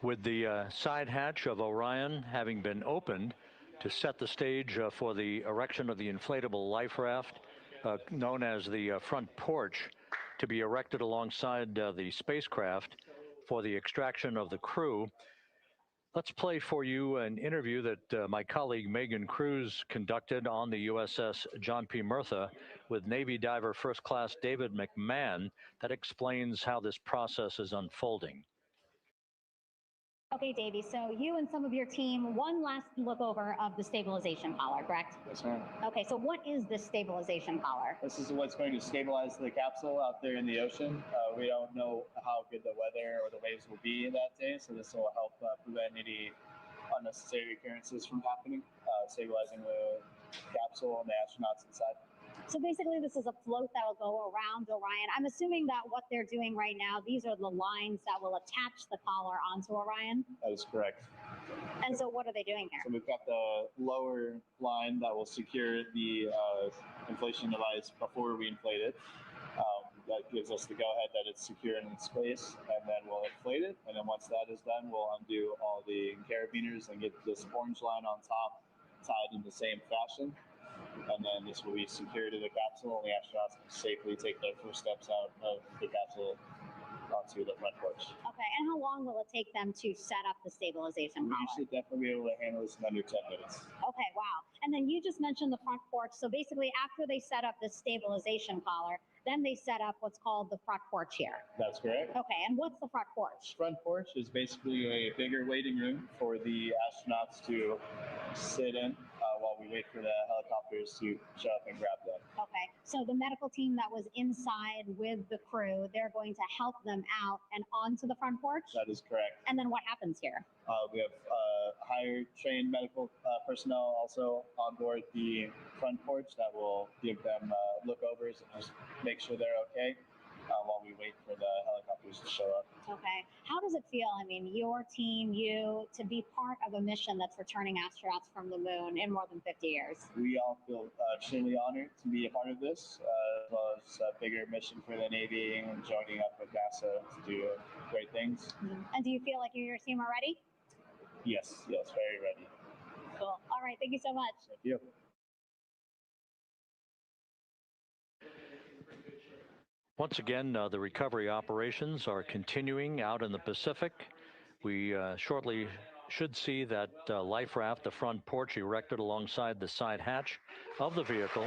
With the side hatch of Orion having been opened to set the stage for the erection of the inflatable life raft, known as the front porch, to be erected alongside the spacecraft for the extraction of the crew. Let's play for you an interview that my colleague Megan Cruz conducted on the USS John P. Murtha with Navy diver First Class David McMahon that explains how this process is unfolding. Okay, Davey, so you and some of your team, one last look over of the stabilization collar, correct? Yes, ma'am. Okay, so what is this stabilization collar? This is what's going to stabilize the capsule out there in the ocean. We don't know how good the weather or the waves will be that day, so this will help prevent any unnecessary occurrences from happening, stabilizing the capsule and the astronauts inside. So basically this is a float that will go around Orion. I'm assuming that what they're doing right now, these are the lines that will attach the collar onto Orion? That is correct. And so what are they doing here? So we've got the lower line that will secure the inflation device before we inflate it. That gives us the go-ahead that it's secure in space, and then we'll inflate it. And then once that is done, we'll undo all the carabiners and get this orange line on top tied in the same fashion. And then this will be secured to the capsule, and the astronauts can safely take their first steps out of the capsule onto the front porch. Okay, and how long will it take them to set up the stabilization collar? We should definitely be able to handle this in under 10 minutes. Okay, wow. And then you just mentioned the front porch. So basically after they set up the stabilization collar, then they set up what's called the front porch here. That's correct. Okay, and what's the front porch? Front porch is basically a bigger waiting room for the astronauts to sit in while we wait for the helicopters to show up and grab them. Okay, so the medical team that was inside with the crew, they're going to help them out and onto the front porch? That is correct. And then what happens here? We have higher trained medical personnel also on board the front porch that will give them lookovers and just make sure they're okay while we wait for the helicopters to show up. Okay, how does it feel? I mean, your team, you, to be part of a mission that's returning astronauts from the moon in more than 50 years? We all feel extremely honored to be a part of this, as well as a bigger mission for the Navy and joining up with NASA to do great things. And do you feel like you and your team are ready? Yes, very ready. Cool. All right, thank you so much. Thank you. Once again, the recovery operations are continuing out in the Pacific. We shortly should see that life raft, the front porch, erected alongside the side hatch of the vehicle.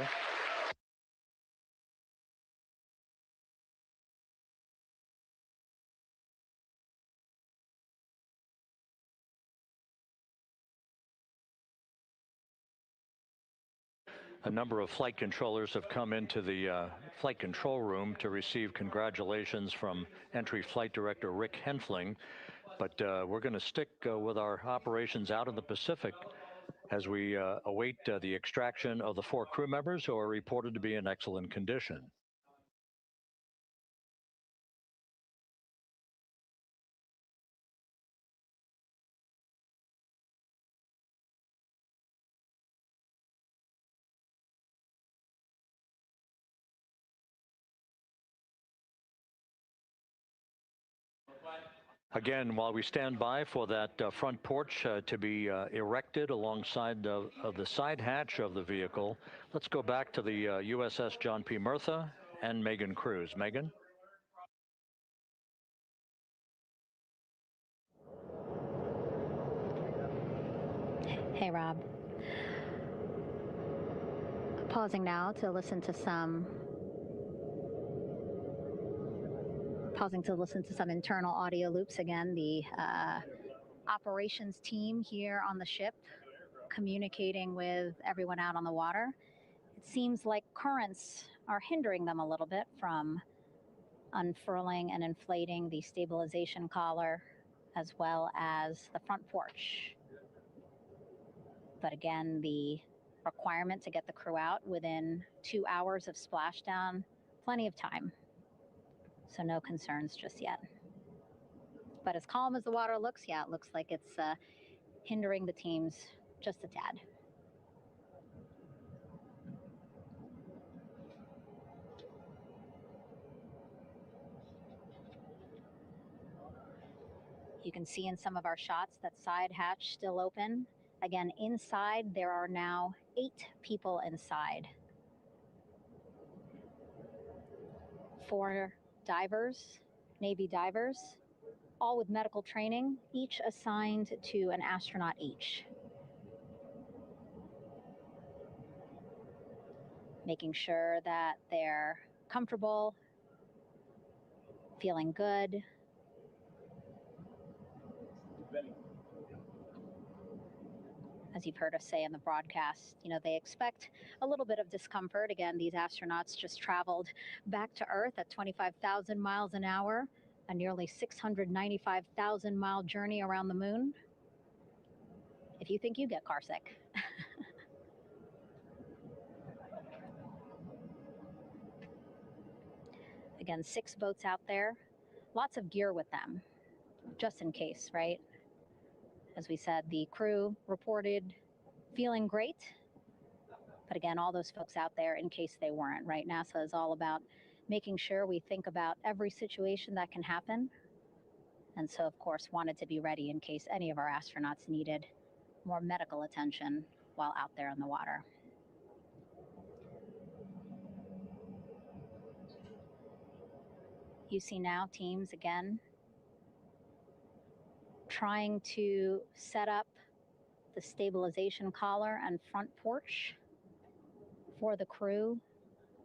A number of flight controllers have come into the flight control room to receive congratulations from Entry Flight Director Rick Henfling. But we're going to stick with our operations out in the Pacific as we await the extraction of the 4 crew members who are reported to be in excellent condition. Again, while we stand by for that front porch to be erected alongside of the side hatch of the vehicle, let's go back to the USS John P. Murtha and Megan Cruz. Megan? Hey, Rob. Pausing now to listen to some internal audio loops. Again, the operations team here on the ship communicating with everyone out on the water. It seems like currents are hindering them a little bit from unfurling and inflating the stabilization collar as well as the front porch. But again, the requirement to get the crew out within 2 hours of splashdown, plenty of time. So no concerns just yet. But as calm as the water looks, yeah, it looks like it's hindering the teams just a tad. You can see in some of our shots that side hatch still open. Again, inside there are now 8 people inside. 4 divers, Navy divers, all with medical training, each assigned to an astronaut each. Making sure that they're comfortable, feeling good. As you've heard us say in the broadcast, you know, they expect a little bit of discomfort. Again, these astronauts just traveled back to Earth at 25,000 miles an hour, a nearly 695,000 mile journey around the moon. If you think you get carsick. Again, 6 boats out there, lots of gear with them, just in case, right? As we said, the crew reported feeling great. But again, all those folks out there in case they weren't, right? NASA is all about making sure we think about every situation that can happen. And so, of course, wanted to be ready in case any of our astronauts needed more medical attention while out there in the water. You see now teams, again, trying to set up the stabilization collar and front porch for the crew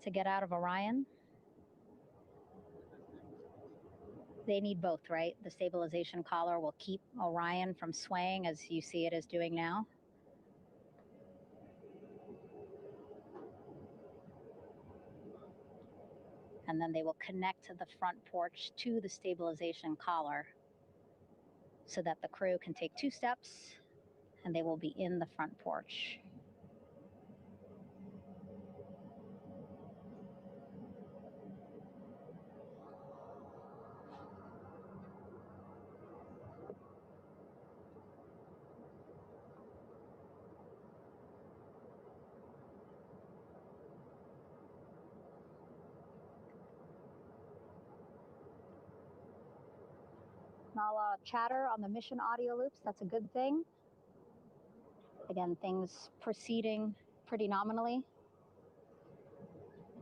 to get out of Orion. They need both, right? The stabilization collar will keep Orion from swaying as you see it is doing now. And then they will connect the front porch to the stabilization collar so that the crew can take 2 steps and they will be in the front porch. Not a lot of chatter on the mission audio loops. That's a good thing. Again, things proceeding pretty nominally,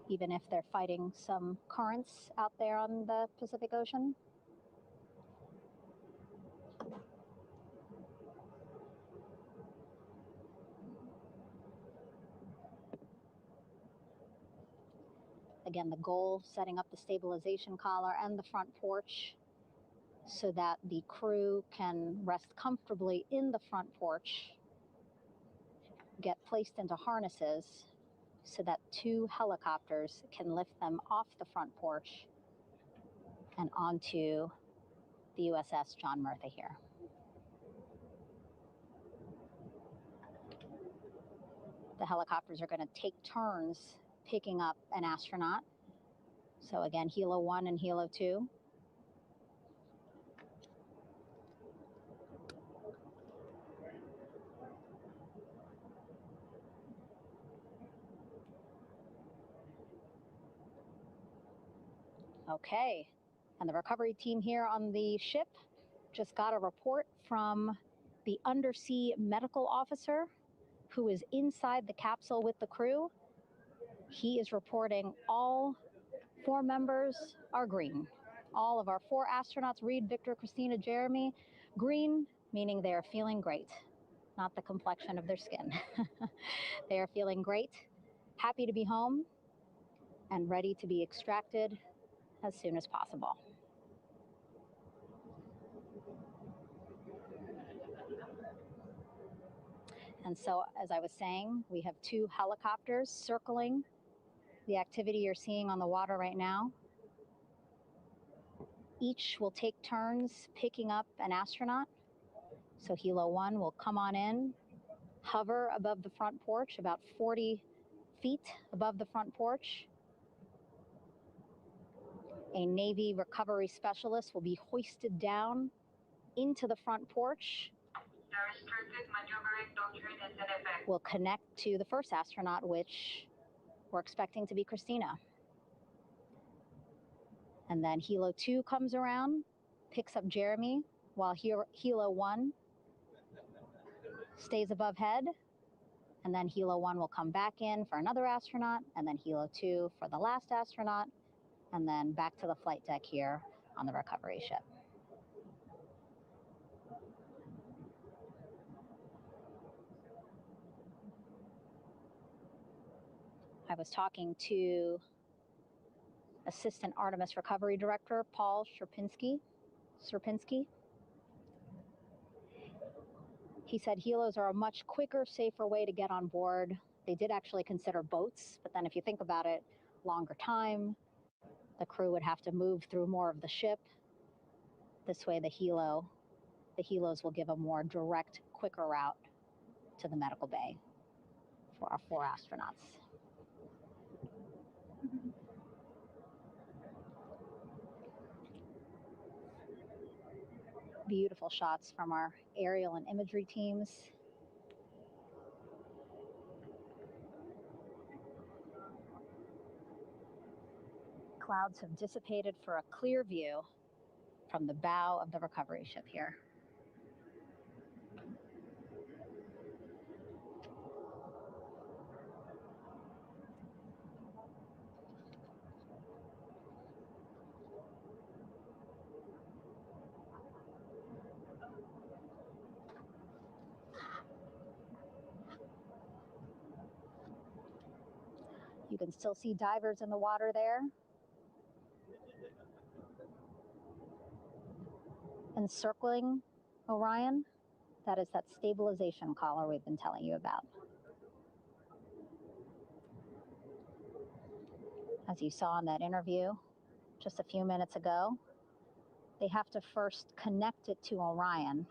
even if they're fighting some currents out there on the Pacific Ocean. Again, the goal, setting up the stabilization collar and the front porch so that the crew can rest comfortably in the front porch, get placed into harnesses so that 2 helicopters can lift them off the front porch and onto the USS John Murtha here. The helicopters are going to take turns picking up an astronaut. So again, Helo 1 and Helo 2. Okay, and the recovery team here on the ship just got a report from the undersea medical officer who is inside the capsule with the crew. He is reporting all 4 members are green. All of our 4 astronauts, Reed, Victor, Christina, Jeremy, green, meaning they are feeling great, not the complexion of their skin. They are feeling great, happy to be home, and ready to be extracted as soon as possible. And so, as I was saying, we have 2 helicopters circling the activity you're seeing on the water right now. Each will take turns picking up an astronaut. So Helo 1 will come on in, hover above the front porch, about 40 feet above the front porch. A Navy recovery specialist will be hoisted down into the front porch. The restricted maneuvering doctrine is in effect. We'll connect to the first astronaut, which we're expecting to be Christina. And then Helo 2 comes around, picks up Jeremy, while Helo 1 stays above head, and then Helo 1 will come back in for another astronaut, and then Helo 2 for the last astronaut, and then back to the flight deck here on the recovery ship. I was talking to Assistant Artemis Recovery Director Paul Sierpinski. He said helos are a much quicker, safer way to get on board. They did actually consider boats, but then if you think about it, longer time, the crew would have to move through more of the ship. This way the helos will give a more direct, quicker route to the medical bay for our 4 astronauts. Beautiful shots from our aerial and imagery teams. Clouds have dissipated for a clear view from the bow of the recovery ship here. You can still see divers in the water there. Encircling Orion, that is that stabilization collar we've been telling you about. As you saw in that interview just a few minutes ago, they have to first connect it to Orion,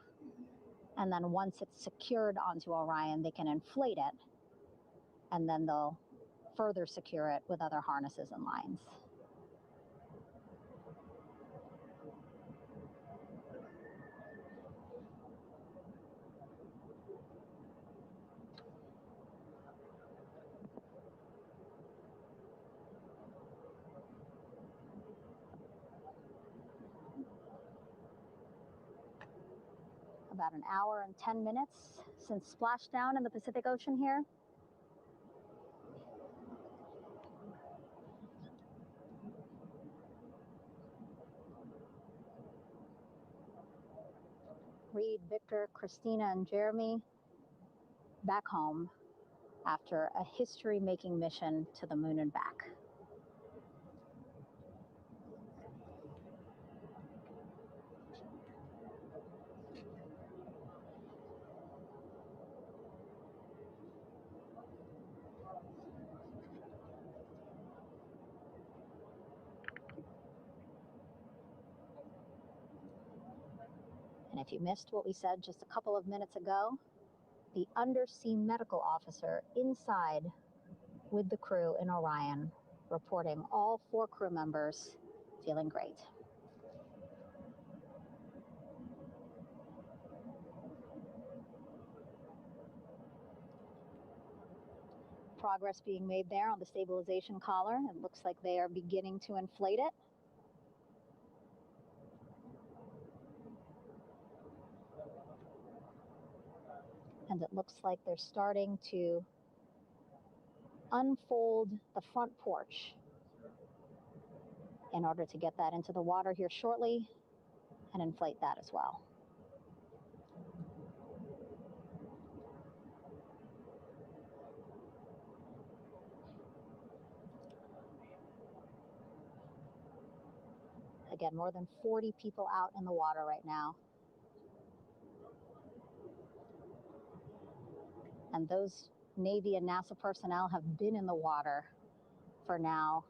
and then once it's secured onto Orion, they can inflate it, and then they'll further secure it with other harnesses and lines. About an hour and 10 minutes since splashdown in the Pacific Ocean here. Reed, Victor, Christina, and Jeremy back home after a history-making mission to the moon and back. And if you missed what we said just a couple of minutes ago, the undersea medical officer inside with the crew in Orion reporting all 4 crew members feeling great. Progress being made there on the stabilization collar. It looks like they are beginning to inflate it. And it looks like they're starting to unfold the front porch in order to get that into the water here shortly and inflate that as well. Again, more than 40 people out in the water right now. And those Navy and NASA personnel have been in the water for now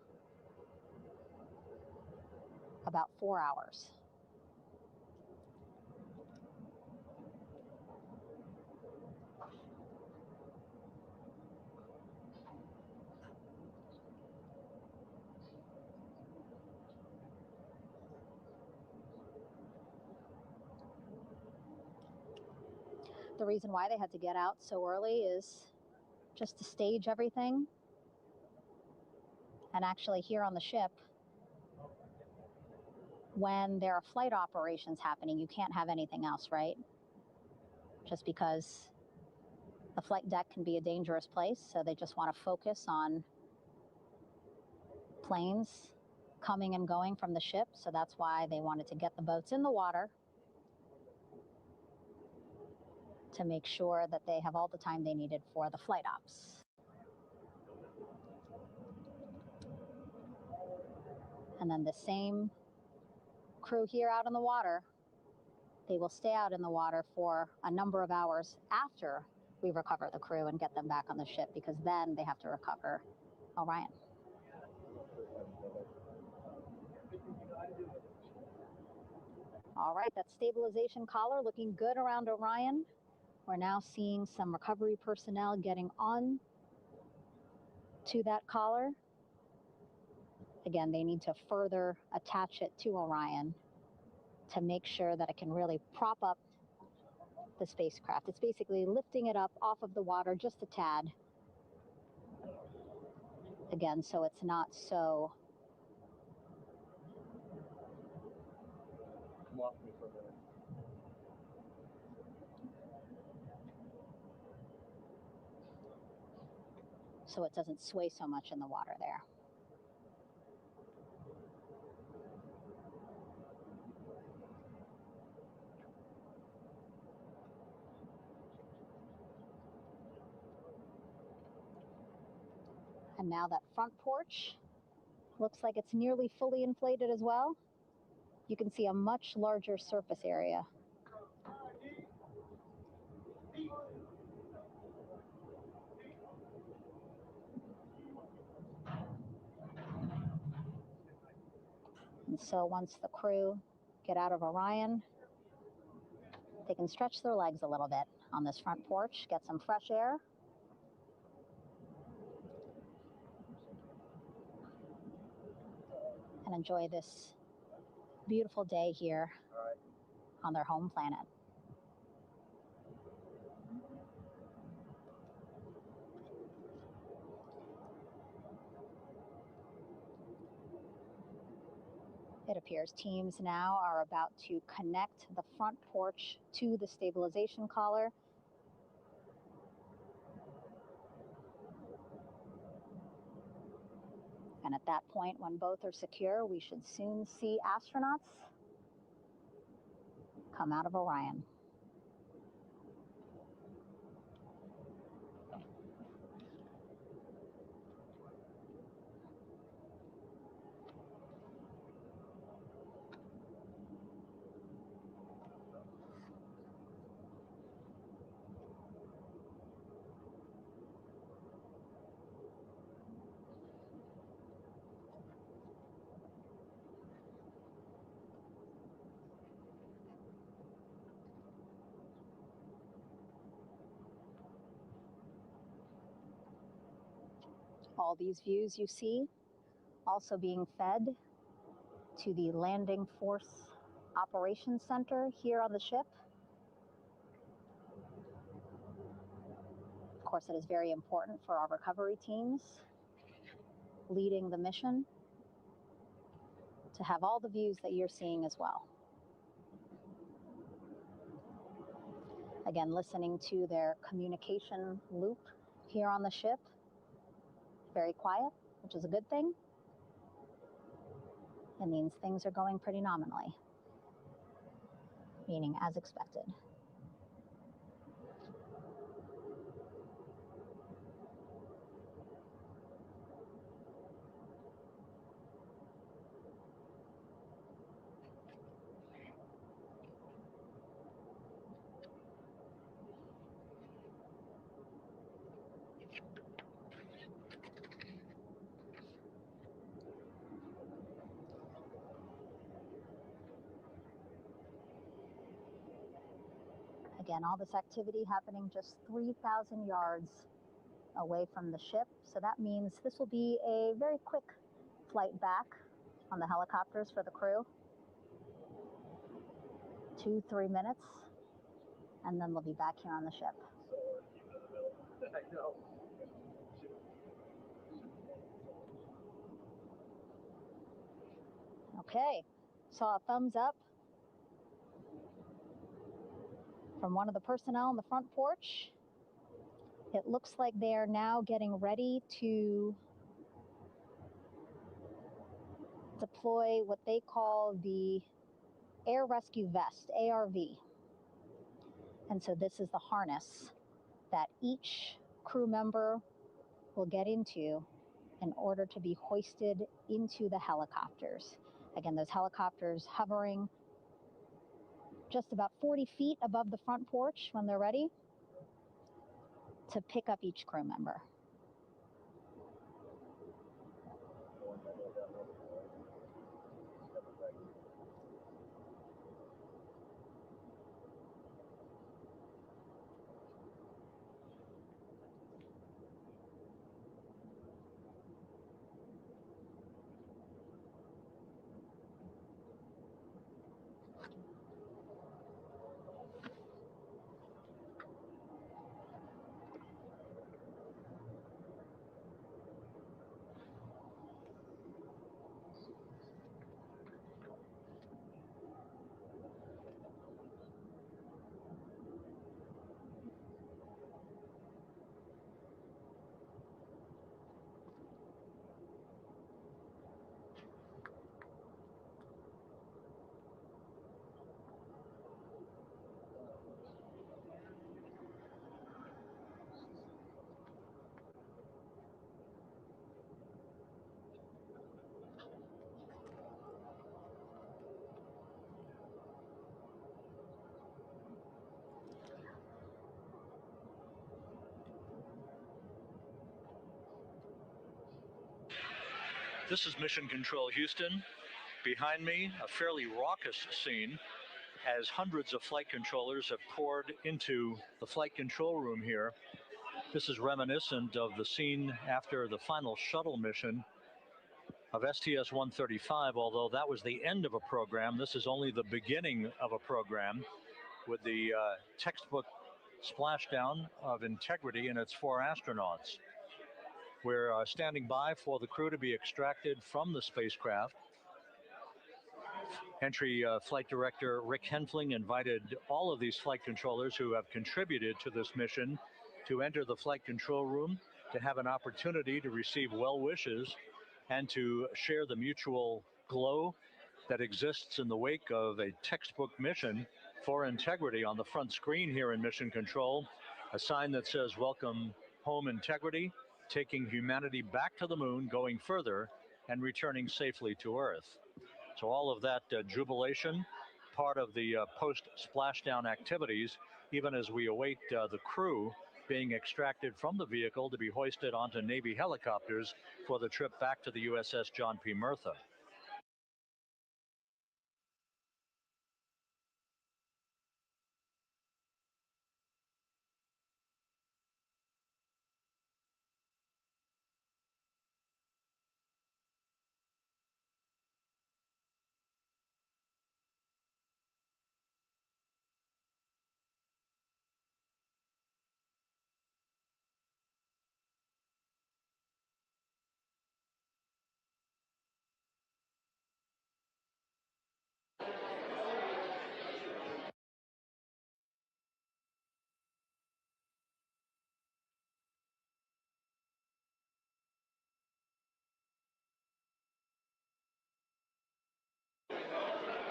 about 4 hours. The reason why they had to get out so early is just to stage everything. And actually here on the ship, when there are flight operations happening, you can't have anything else, right? Just because the flight deck can be a dangerous place, so they just want to focus on planes coming and going from the ship, so that's why they wanted to get the boats in the water to make sure that they have all the time they needed for the flight ops. And then the same crew here out in the water, they will stay out in the water for a number of hours after we recover the crew and get them back on the ship, because then they have to recover Orion. All right, that stabilization collar looking good around Orion. We're now seeing some recovery personnel getting on to that collar. Again, they need to further attach it to Orion to make sure that it can really prop up the spacecraft. It's basically lifting it up off of the water just a tad. Again, so it's not so it doesn't sway so much in the water there. And now that front porch looks like it's nearly fully inflated as well. You can see a much larger surface area. And so once the crew get out of Orion, they can stretch their legs a little bit on this front porch, get some fresh air. And enjoy this beautiful day here on their home planet. It appears teams now are about to connect the front porch to the stabilization collar. And at that point, when both are secure, we should soon see astronauts come out of Orion. All these views you see also being fed to the Landing Force Operations Center here on the ship. Of course, it is very important for our recovery teams leading the mission to have all the views that you're seeing as well. Again, listening to their communication loop here on the ship. Very quiet, which is a good thing. It means things are going pretty nominally, meaning as expected. Again, all this activity happening just 3,000 yards away from the ship. So that means this will be a very quick flight back on the helicopters for the crew. 2-3 minutes, and then they'll be back here on the ship. Okay, saw a thumbs up from one of the personnel on the front porch. It looks like they are now getting ready to deploy what they call the Air Rescue Vest, ARV. And so this is the harness that each crew member will get into in order to be hoisted into the helicopters. Again, those helicopters hovering just about 40 feet above the front porch when they're ready to pick up each crew member. This is Mission Control Houston. Behind me, a fairly raucous scene as hundreds of flight controllers have poured into the flight control room here. This is reminiscent of the scene after the final shuttle mission of STS-135, although that was the end of a program. This is only the beginning of a program with the textbook splashdown of Integrity and its 4 astronauts. We're standing by for the crew to be extracted from the spacecraft. Entry Flight Director Rick Henfling invited all of these flight controllers who have contributed to this mission to enter the flight control room to have an opportunity to receive well wishes and to share the mutual glow that exists in the wake of a textbook mission for Integrity. On the front screen here in Mission Control, a sign that says, "Welcome home, Integrity, taking humanity back to the moon, going further, and returning safely to Earth." So all of that jubilation, part of the post-splashdown activities, even as we await the crew being extracted from the vehicle to be hoisted onto Navy helicopters for the trip back to the USS John P. Murtha.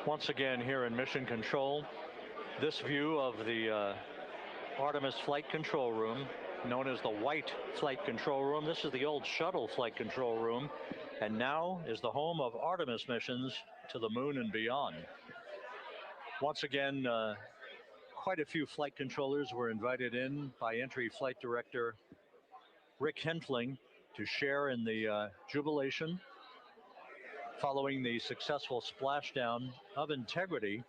Once again here in Mission Control, this view of the Artemis flight control room, known as the White Flight Control Room. This is the old shuttle flight control room, and now is the home of Artemis missions to the moon and beyond. Once again, quite a few flight controllers were invited in by Entry Flight Director Rick Henfling to share in the jubilation following the successful splashdown of Integrity.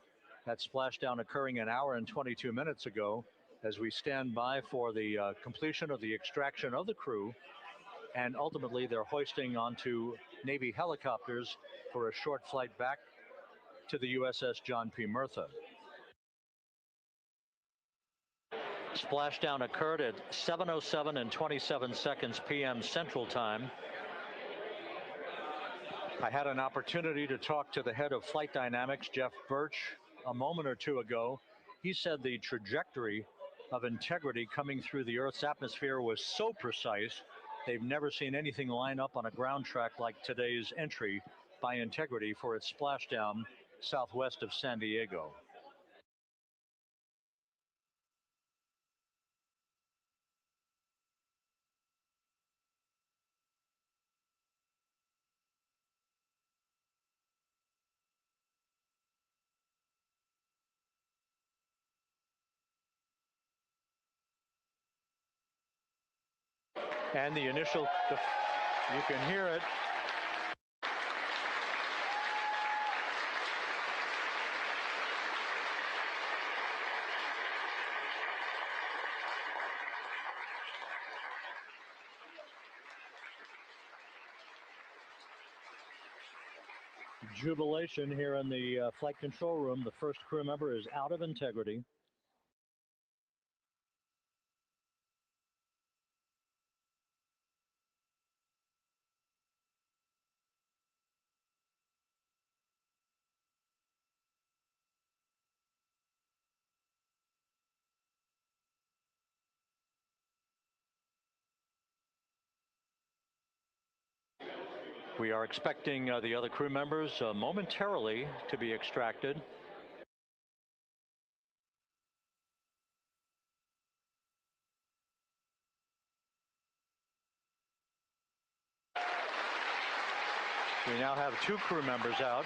That splashdown occurring an hour and 22 minutes ago, as we stand by for the completion of the extraction of the crew, and ultimately they're hoisting onto Navy helicopters for a short flight back to the USS John P. Murtha. Splashdown occurred at 7:07 and 27 seconds p.m. Central Time. I had an opportunity to talk to the head of flight dynamics, Jeff Birch, a moment or two ago. He said the trajectory of Integrity coming through the Earth's atmosphere was so precise, they've never seen anything line up on a ground track like today's entry by Integrity for its splashdown southwest of San Diego. And the initial, you can hear it. Jubilation here in the flight control room. The first crew member is out of Integrity. We are expecting the other crew members momentarily to be extracted. We now have 2 crew members out.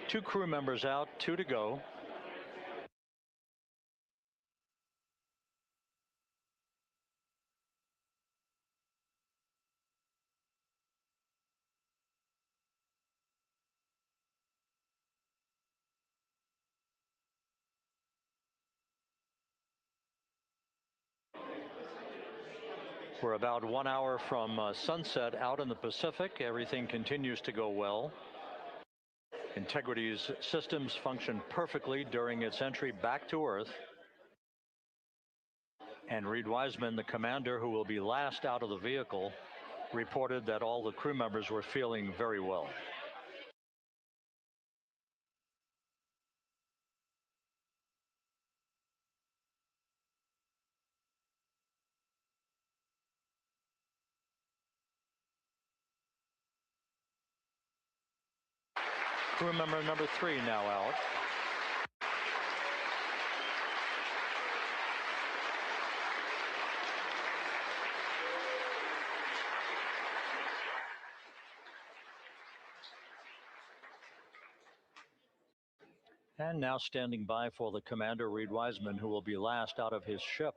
Two crew members out, 2 to go. We're about 1 hour from sunset out in the Pacific. Everything continues to go well. Integrity's systems function perfectly during its entry back to Earth. And Reed Wiseman, the commander who will be last out of the vehicle, reported that all the crew members were feeling very well. Crew member number 3 now out. And now standing by for the commander, Reed Wiseman, who will be last out of his ship.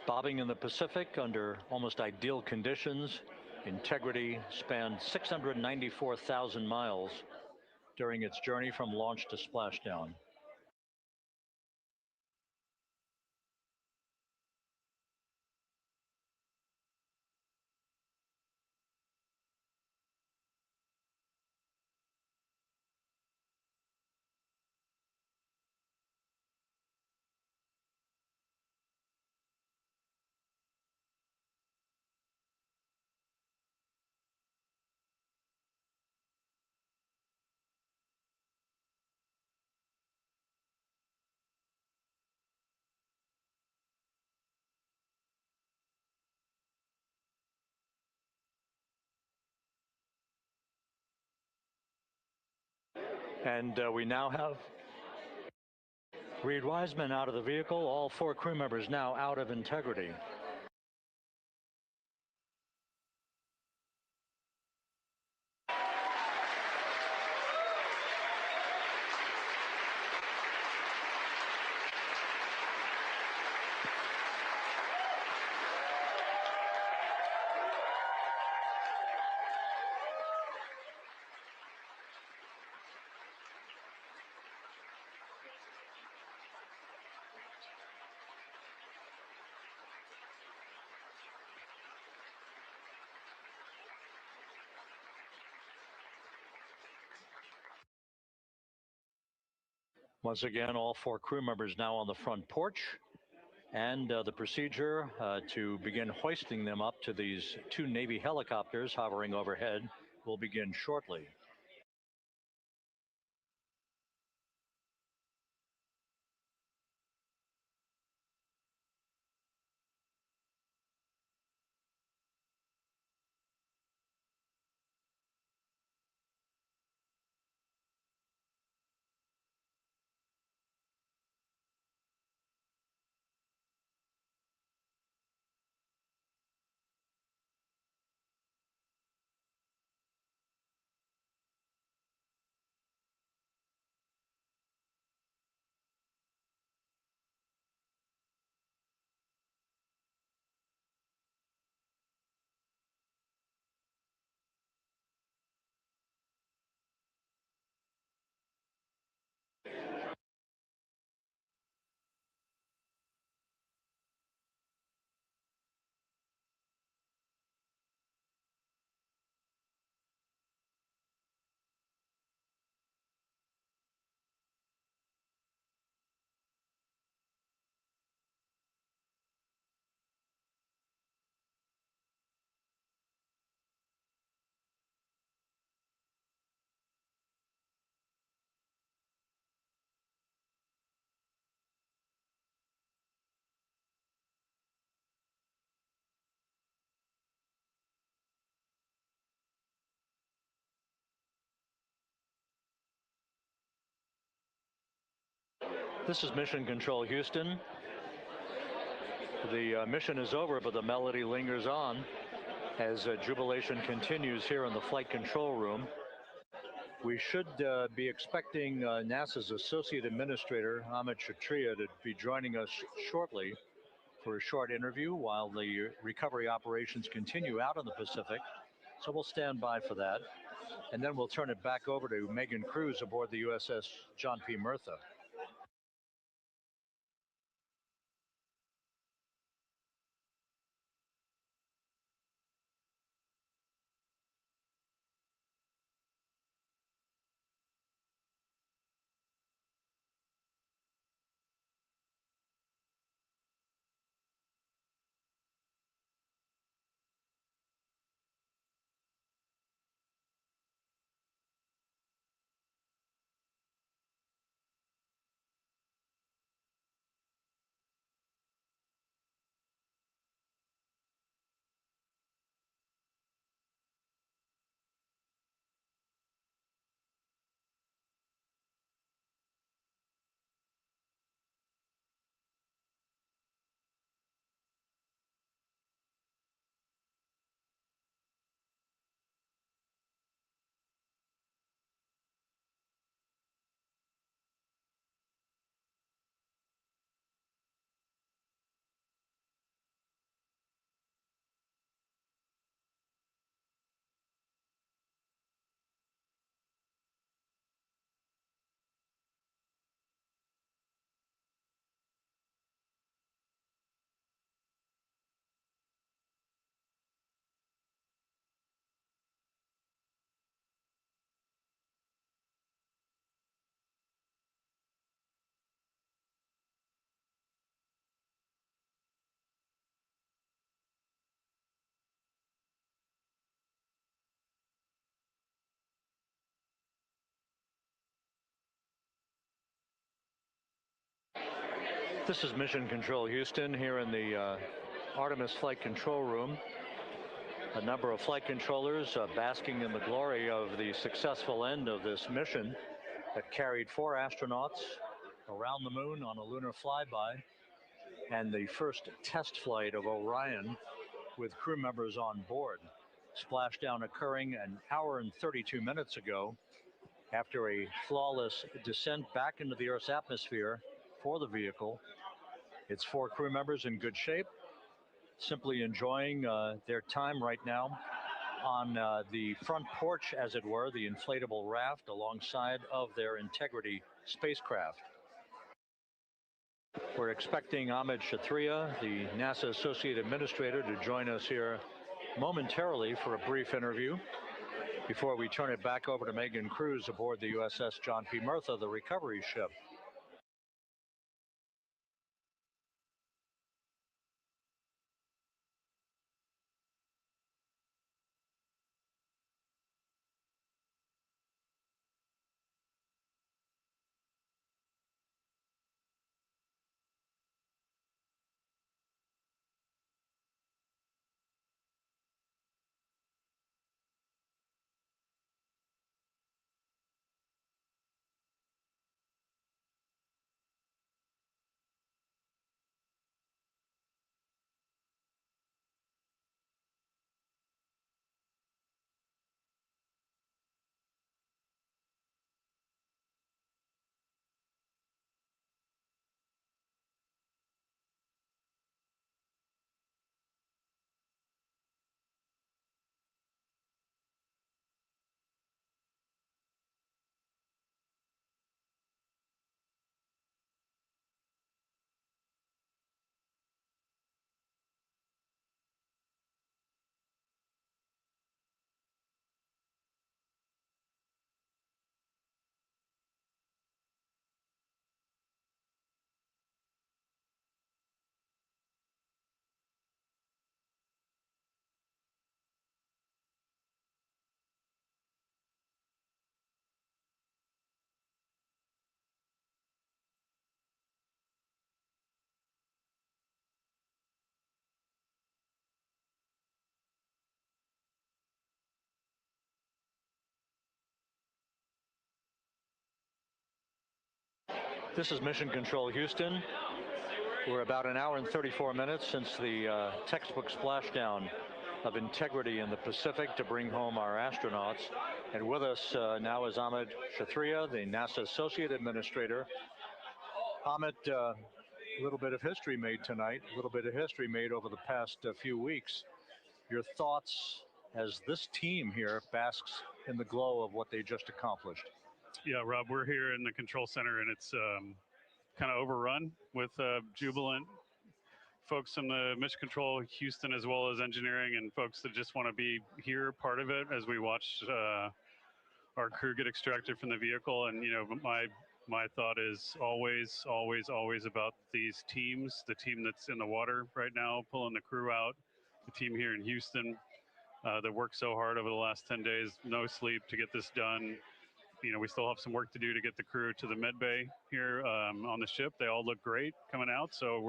Bobbing in the Pacific under almost ideal conditions, Integrity spanned 694,000 miles during its journey from launch to splashdown. And we now have Reed Wiseman out of the vehicle, all 4 crew members now out of Integrity. Once again, all 4 crew members now on the front porch, and the procedure to begin hoisting them up to these 2 Navy helicopters hovering overhead will begin shortly. This is Mission Control Houston. The mission is over, but the melody lingers on as jubilation continues here in the flight control room. We should be expecting NASA's Associate Administrator, Amit Kshatriya, to be joining us shortly for a short interview while the recovery operations continue out in the Pacific. So we'll stand by for that. And then we'll turn it back over to Megan Cruz aboard the USS John P. Murtha. This is Mission Control Houston here in the Artemis flight control room. A number of flight controllers basking in the glory of the successful end of this mission that carried 4 astronauts around the moon on a lunar flyby, and the first test flight of Orion with crew members on board. Splashdown occurring an hour and 32 minutes ago after a flawless descent back into the Earth's atmosphere for the vehicle. Its 4 crew members in good shape, simply enjoying their time right now on the front porch, as it were, the inflatable raft alongside of their Integrity spacecraft. We're expecting Amit Kshatriya, the NASA Associate Administrator, to join us here momentarily for a brief interview before we turn it back over to Megan Cruz aboard the USS John P. Murtha, the recovery ship. This is Mission Control Houston. We're about an hour and 34 minutes since the textbook splashdown of integrity in the Pacific to bring home our astronauts. And with us now is Amit Kshatriya, the NASA Associate Administrator. Amit, a little bit of history made tonight, a little bit of history made over the past few weeks. Your thoughts as this team here basks in the glow of what they just accomplished. Yeah, Rob, we're here in the control center, and it's kind of overrun with jubilant folks in the Mission Control Houston, as well as engineering, and folks that just want to be here, part of it, as we watch our crew get extracted from the vehicle. And you know, my thought is always about these teams. The team that's in the water right now, pulling the crew out. The team here in Houston that worked so hard over the last 10 days, no sleep to get this done. You know, we still have some work to do to get the crew to the med bay here on the ship. They all look great coming out, so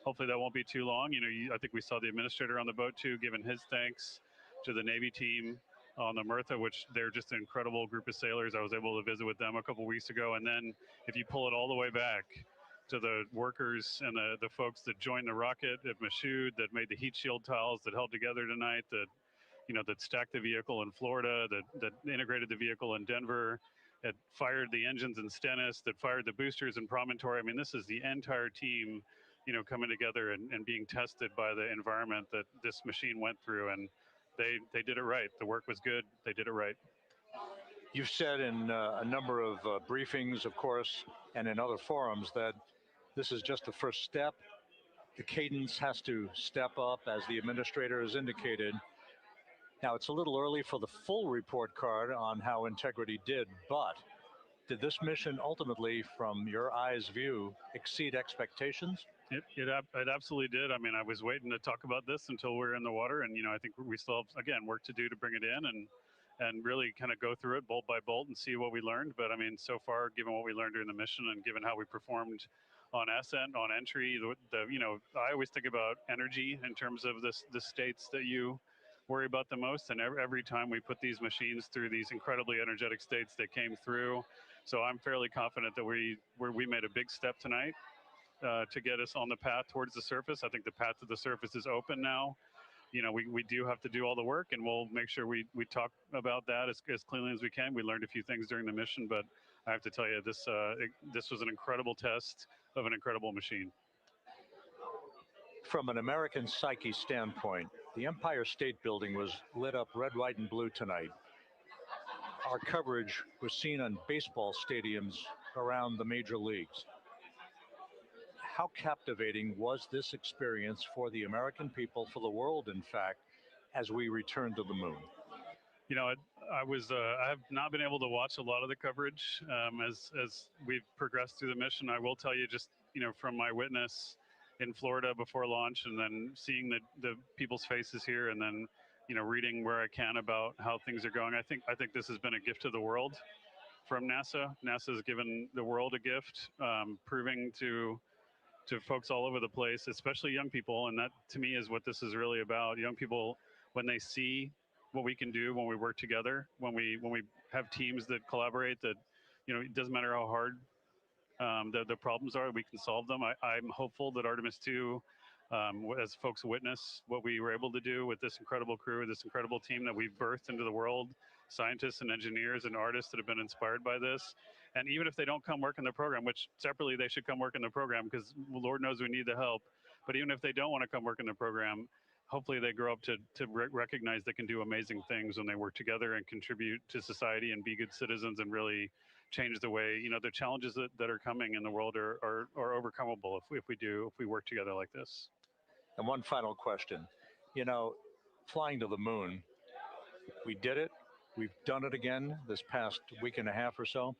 hopefully that won't be too long. You know, I think we saw the administrator on the boat too, giving his thanks to the Navy team on the Mirtha, which they're just an incredible group of sailors. I was able to visit with them a couple weeks ago. And then if you pull it all the way back to the workers and the folks that joined the rocket at Michoud, that made the heat shield tiles, that held together tonight, that stacked the vehicle in Florida, that integrated the vehicle in Denver, that fired the engines in Stennis, that fired the boosters in Promontory. I mean, this is the entire team, coming together and being tested by the environment that this machine went through. And they did it right. The work was good. They did it right. You've said in a number of briefings, of course, and in other forums that this is just the first step. The cadence has to step up, as the administrator has indicated. Now, it's a little early for the full report card on how integrity did, but did this mission ultimately, from your eyes view, exceed expectations? It absolutely did. I mean, I was waiting to talk about this until we're in the water, and I think we still have, again, work to do to bring it in and really kind of go through it bolt by bolt and see what we learned. But I mean, so far, given what we learned during the mission and given how we performed on ascent, on entry, I always think about energy in terms of the states that you worry about the most. And every time we put these machines through these incredibly energetic states, they came through. So I'm fairly confident that we made a big step tonight to get us on the path towards the surface. I think the path to the surface is open now. We do have to do all the work, and we'll make sure we talk about that as cleanly as we can. We learned a few things during the mission, but I have to tell you, this was an incredible test of an incredible machine. From an American psyche standpoint, the Empire State Building was lit up red, white, and blue tonight. Our coverage was seen on baseball stadiums around the major leagues. How captivating was this experience for the American people, for the world, in fact, as we returned to the moon? I have not been able to watch a lot of the coverage as we've progressed through the mission. I will tell you, just from my witness in Florida before launch, and then seeing the people's faces here, and then reading where I can about how things are going. I think this has been a gift to the world from NASA. NASA has given the world a gift, proving to folks all over the place, especially young people, and that to me is what this is really about. Young people, when they see what we can do when we work together, when we have teams that collaborate, that it doesn't matter how hard the problems are, we can solve them. I'm hopeful that Artemis 2, as folks witness what we were able to do with this incredible crew, this incredible team that we've birthed into the world, scientists and engineers and artists that have been inspired by this. And even if they don't come work in the program, which separately they should come work in the program, because Lord knows we need the help. But even if they don't want to come work in the program, hopefully they grow up to recognize they can do amazing things when they work together and contribute to society and be good citizens and really change the way, the challenges that are coming in the world are overcomable if we work together like this. And one final question. Flying to the moon, we did it. We've done it again this past week and a half or so.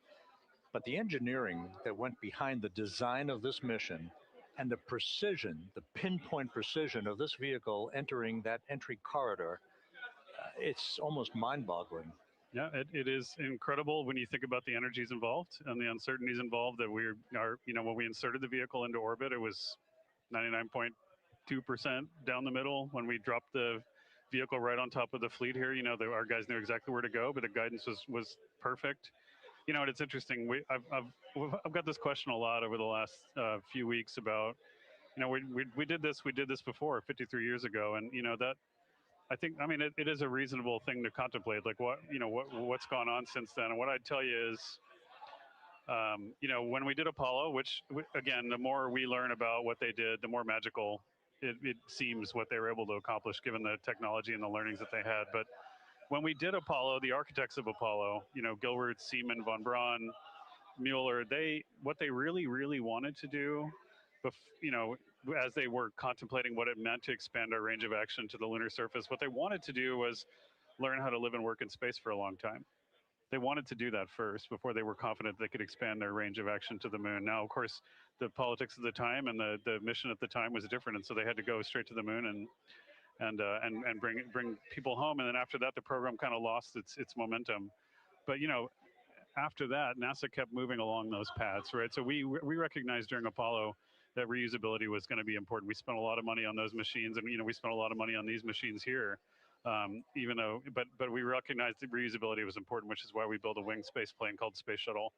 But the engineering that went behind the design of this mission and the precision, the pinpoint precision of this vehicle entering that entry corridor, it's almost mind-boggling. Yeah, it is incredible when you think about the energies involved and the uncertainties involved. That when we inserted the vehicle into orbit, it was 99.2% down the middle. When we dropped the vehicle right on top of the fleet here, our guys knew exactly where to go, but the guidance was perfect. you know, and it's interesting. I've got this question a lot over the last few weeks about, you know, we did this before 53 years ago, and you know that I think, I mean, it is a reasonable thing to contemplate, like what's gone on since then. And what I'd tell you is, you know, when we did Apollo, which again, the more we learn about what they did, the more magical it seems what they were able to accomplish given the technology and the learnings that they had. But when we did Apollo, the architects of Apollo, you know, Gilbert, Seaman, von Braun, Mueller, what they really wanted to do, you know, as they were contemplating what it meant to expand our range of action to the lunar surface, what they wanted to do was learn how to live and work in space for a long time. They wanted to do that first before they were confident they could expand their range of action to the moon. Now, of course, the politics of the time and the mission at the time was different, and so they had to go straight to the moon and bring people home. And then after that, the program kind of lost its momentum. But you know, after that, NASA kept moving along those paths, right? So we recognized during Apollo that reusability was going to be important. We spent a lot of money on those machines, and you know, we spent a lot of money on these machines here. Even though, but we recognized that reusability was important, which is why we built a winged space plane called Space Shuttle,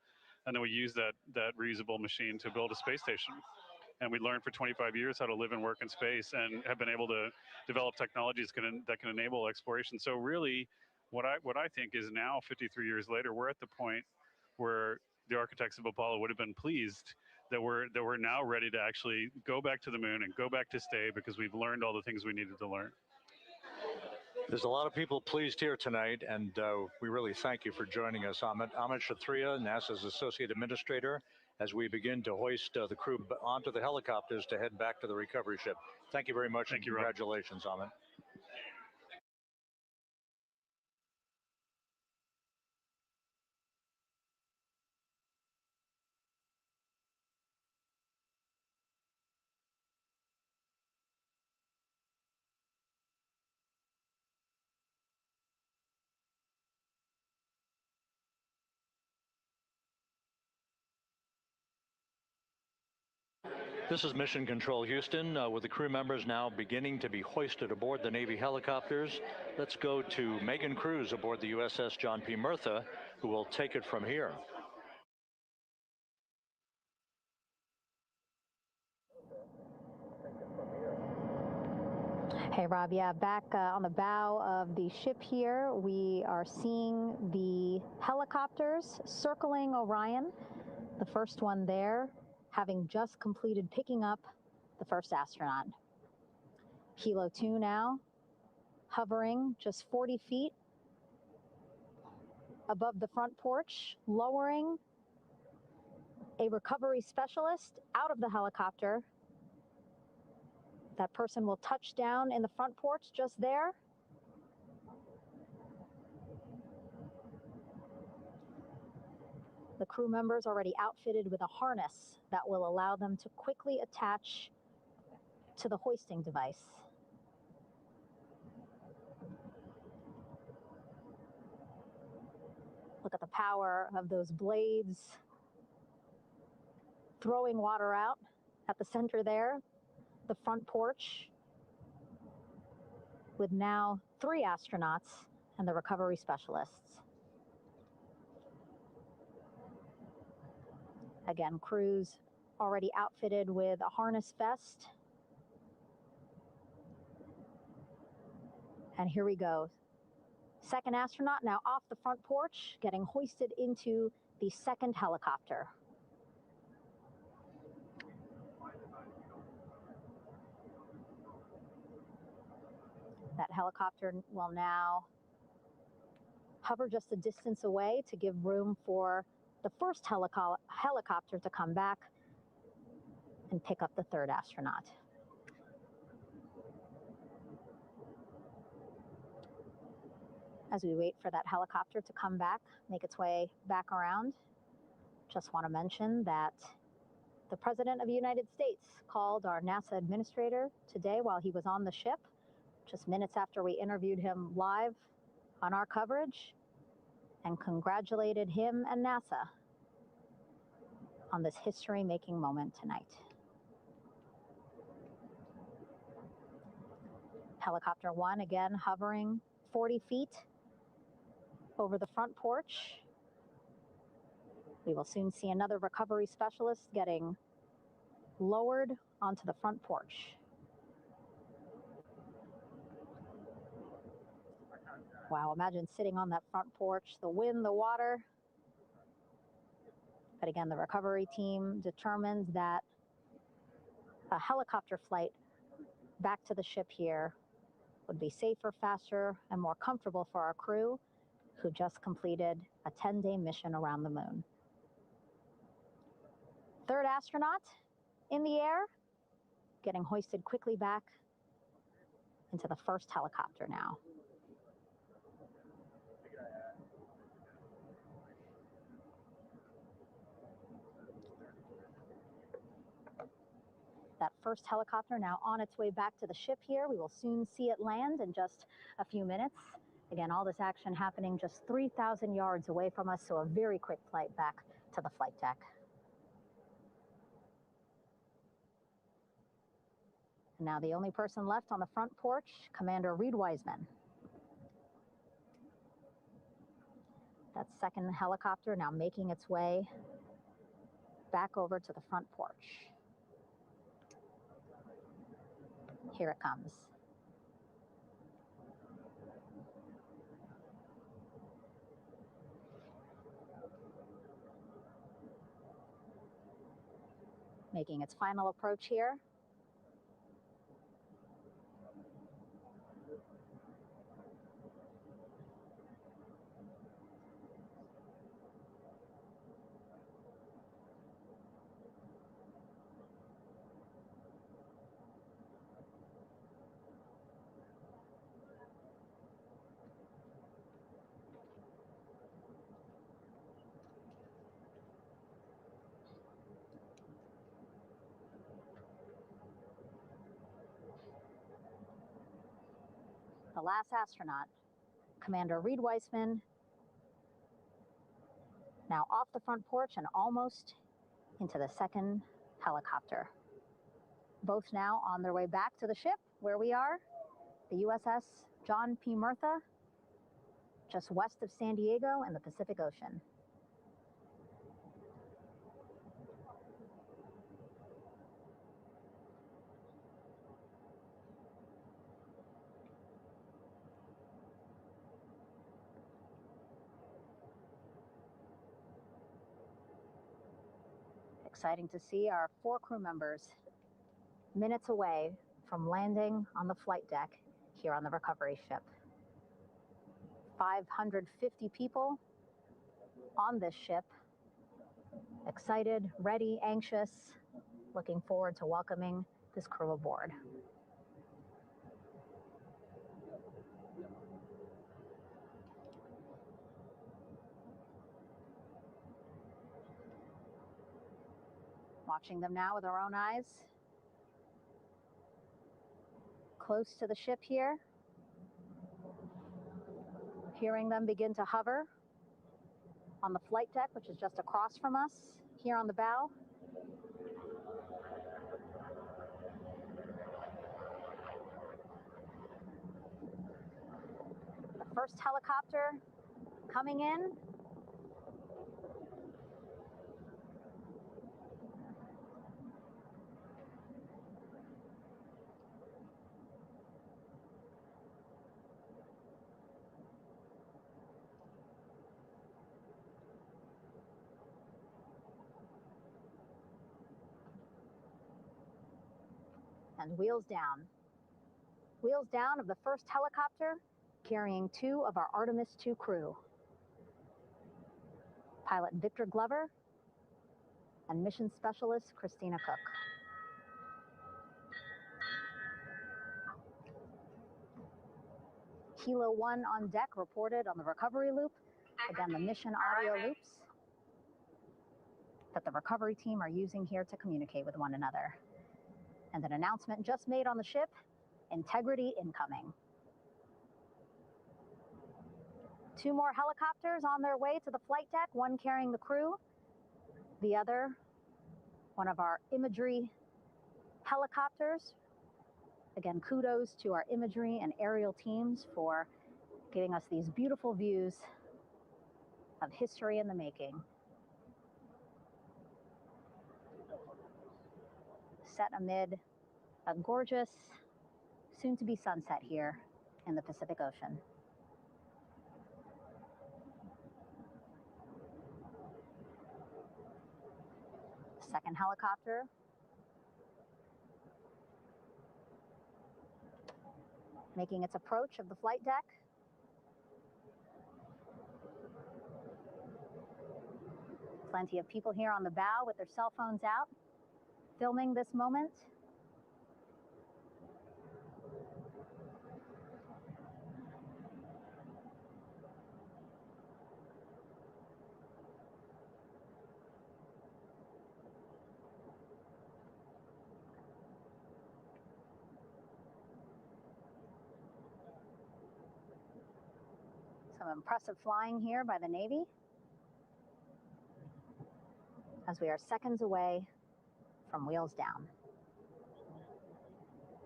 and then we used that reusable machine to build a space station. And we learned for 25 years how to live and work in space, and have been able to develop technologies that can enable exploration. So really, what I think is now, 53 years later, we're at the point where the architects of Apollo would have been pleased that we're now ready to actually go back to the moon and go back to stay, because we've learned all the things we needed to learn. There's a lot of people pleased here tonight, and we really thank you for joining us. Amit Kshatriya, NASA's Associate Administrator, as we begin to hoist the crew onto the helicopters to head back to the recovery ship. Thank you very much, and congratulations, Amit. This is Mission Control Houston, with the crew members now beginning to be hoisted aboard the Navy helicopters. Let's go to Megan Cruz aboard the USS John P. Murtha, who will take it from here. Hey, Rob. Yeah, back on the bow of the ship here, we are seeing the helicopters circling Orion. The first one there, having just completed picking up the first astronaut. Helo 2 now, hovering just 40 feet above the front porch, lowering a recovery specialist out of the helicopter. That person will touch down in the front porch just there. The crew members already outfitted with a harness that will allow them to quickly attach to the hoisting device. Look at the power of those blades throwing water out at the center there. The front porch with now 3 astronauts and the recovery specialists. Again, crews already outfitted with a harness vest. And here we go. Second astronaut now off the front porch, getting hoisted into the second helicopter. That helicopter will now hover just a distance away to give room for the first helicopter to come back and pick up the third astronaut. As we wait for that helicopter to come back, make its way back around, just want to mention that the President of the United States called our NASA administrator today while he was on the ship, just minutes after we interviewed him live on our coverage, and congratulated him and NASA on this history-making moment tonight. Helicopter 1 again hovering 40 feet over the front porch. We will soon see another recovery specialist getting lowered onto the front porch. Wow, imagine sitting on that front porch, the wind, the water. But again, the recovery team determines that a helicopter flight back to the ship here would be safer, faster, and more comfortable for our crew who just completed a 10-day mission around the moon. Third astronaut in the air, getting hoisted quickly back into the first helicopter now. That first helicopter now on its way back to the ship here. We will soon see it land in just a few minutes. Again, all this action happening just 3,000 yards away from us, so a very quick flight back to the flight deck. And now the only person left on the front porch, Commander Reed Wiseman. That second helicopter now making its way back over to the front porch. Here it comes. Making its final approach here. The last astronaut, Commander Reed Wiseman, now off the front porch and almost into the second helicopter. Both now on their way back to the ship where we are, the USS John P. Murtha, just west of San Diego in the Pacific Ocean. Exciting to see our 4 crew members minutes away from landing on the flight deck here on the recovery ship. 550 people on this ship, excited, ready, anxious, looking forward to welcoming this crew aboard. Watching them now with our own eyes. Close to the ship here. Hearing them begin to hover on the flight deck, which is just across from us, here on the bow. The first helicopter coming in. And wheels down. Wheels down of the first helicopter carrying 2 of our Artemis II crew. Pilot Victor Glover and mission specialist Christina Cook. Kilo 1 on deck reported on the recovery loop. Again, the mission audio loops that the recovery team are using here to communicate with one another. And an announcement just made on the ship, integrity incoming. 2 more helicopters on their way to the flight deck, one carrying the crew, the other, one of our imagery helicopters. Again, kudos to our imagery and aerial teams for giving us these beautiful views of history in the making. set amid a gorgeous, soon-to-be sunset here in the Pacific Ocean. Second helicopter making its approach of the flight deck. Plenty of people here on the bow with their cell phones out, filming this moment. Some impressive flying here by the Navy, as we are seconds away from wheels down.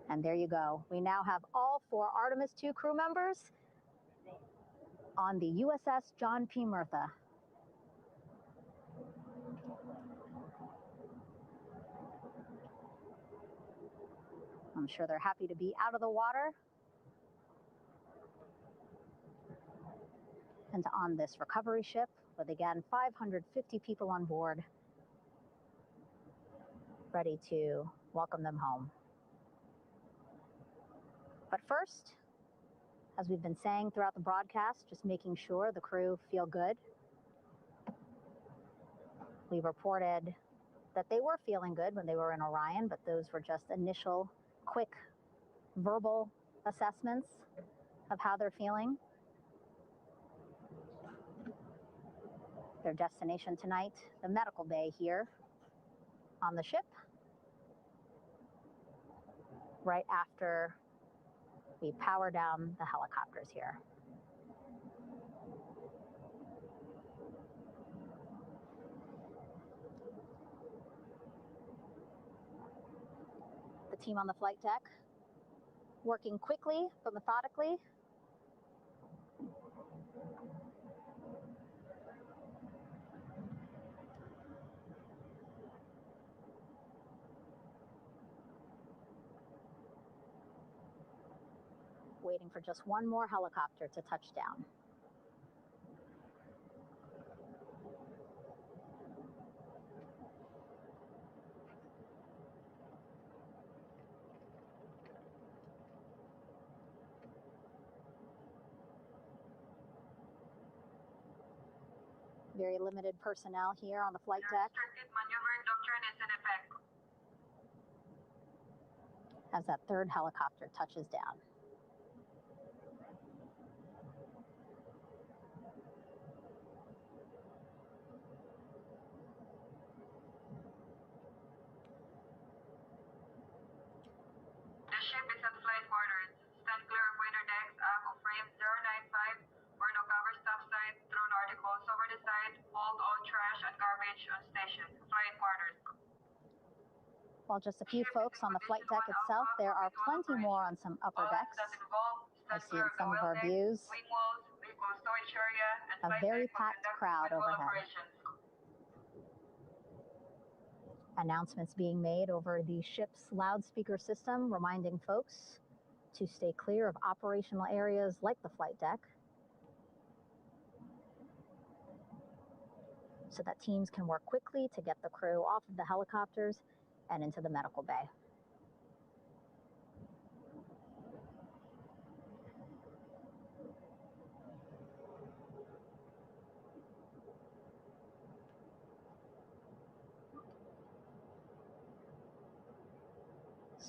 And there you go. We now have all 4 Artemis II crew members on the USS John P. Murtha. I'm sure they're happy to be out of the water and on this recovery ship with, again, 550 people on board, ready to welcome them home. But first, as we've been saying throughout the broadcast, just making sure the crew feel good. We reported that they were feeling good when they were in Orion, but those were just initial, quick, verbal assessments of how they're feeling. Their destination tonight, the medical bay here on the ship, right after we power down the helicopters here. The team on the flight deck working quickly but methodically. Waiting for just one more helicopter to touch down. Very limited personnel here on the flight deck. Restricted maneuver doctrine is in effect. As that third helicopter touches down. The ship is at flight quarters. Stand clear of waiter decks, of frame 095, or no cover staff side, thrown articles over the side, hold all trash and garbage on station. Flight quarters. While just a few folks on the flight deck itself, there are plenty more on some upper decks. I see in some of our views a very packed crowd overhead. Announcements being made over the ship's loudspeaker system, reminding folks to stay clear of operational areas like the flight deck, so that teams can work quickly to get the crew off of the helicopters and into the medical bay.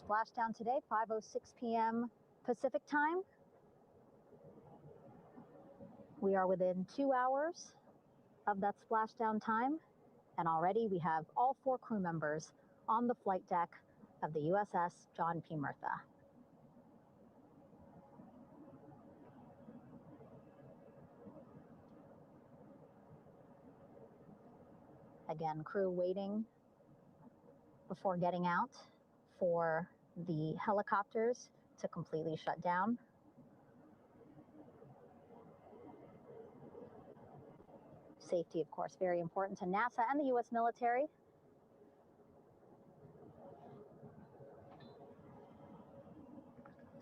Splashdown today, 5:06 p.m. Pacific time. We are within 2 hours of that splashdown time, and already we have all 4 crew members on the flight deck of the USS John P. Murtha. Again, crew waiting before getting out for the helicopters to completely shut down. Safety, of course, very important to NASA and the U.S. military.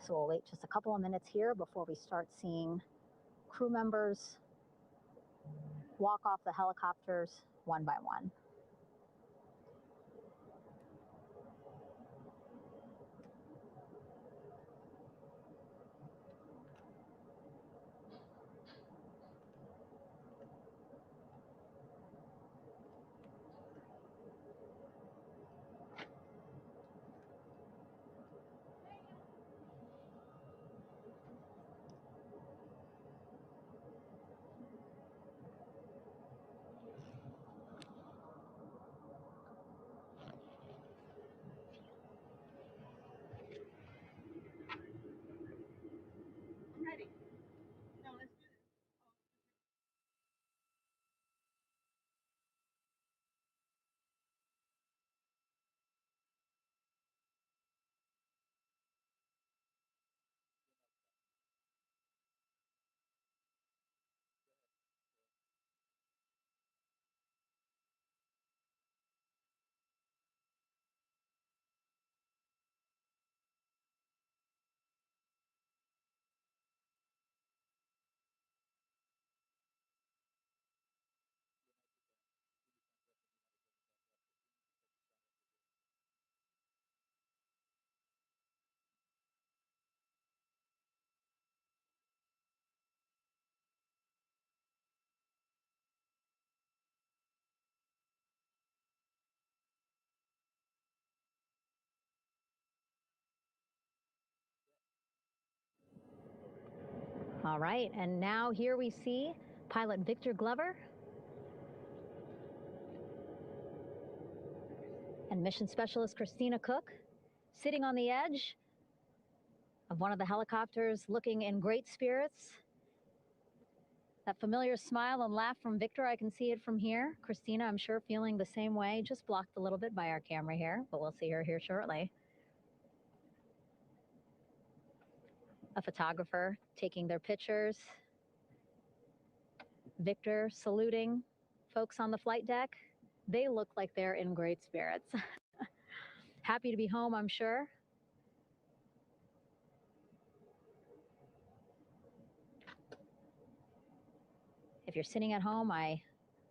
So we'll wait just a couple of minutes here before we start seeing crew members walk off the helicopters one by one. All right, and now here we see pilot Victor Glover and mission specialist Christina Cook sitting on the edge of one of the helicopters, looking in great spirits. That familiar smile and laugh from Victor, I can see it from here. Christina, I'm sure, feeling the same way, just blocked a little bit by our camera here, but we'll see her here shortly. A photographer taking their pictures. Victor saluting folks on the flight deck. They look like they're in great spirits. Happy to be home, I'm sure. If you're sitting at home, I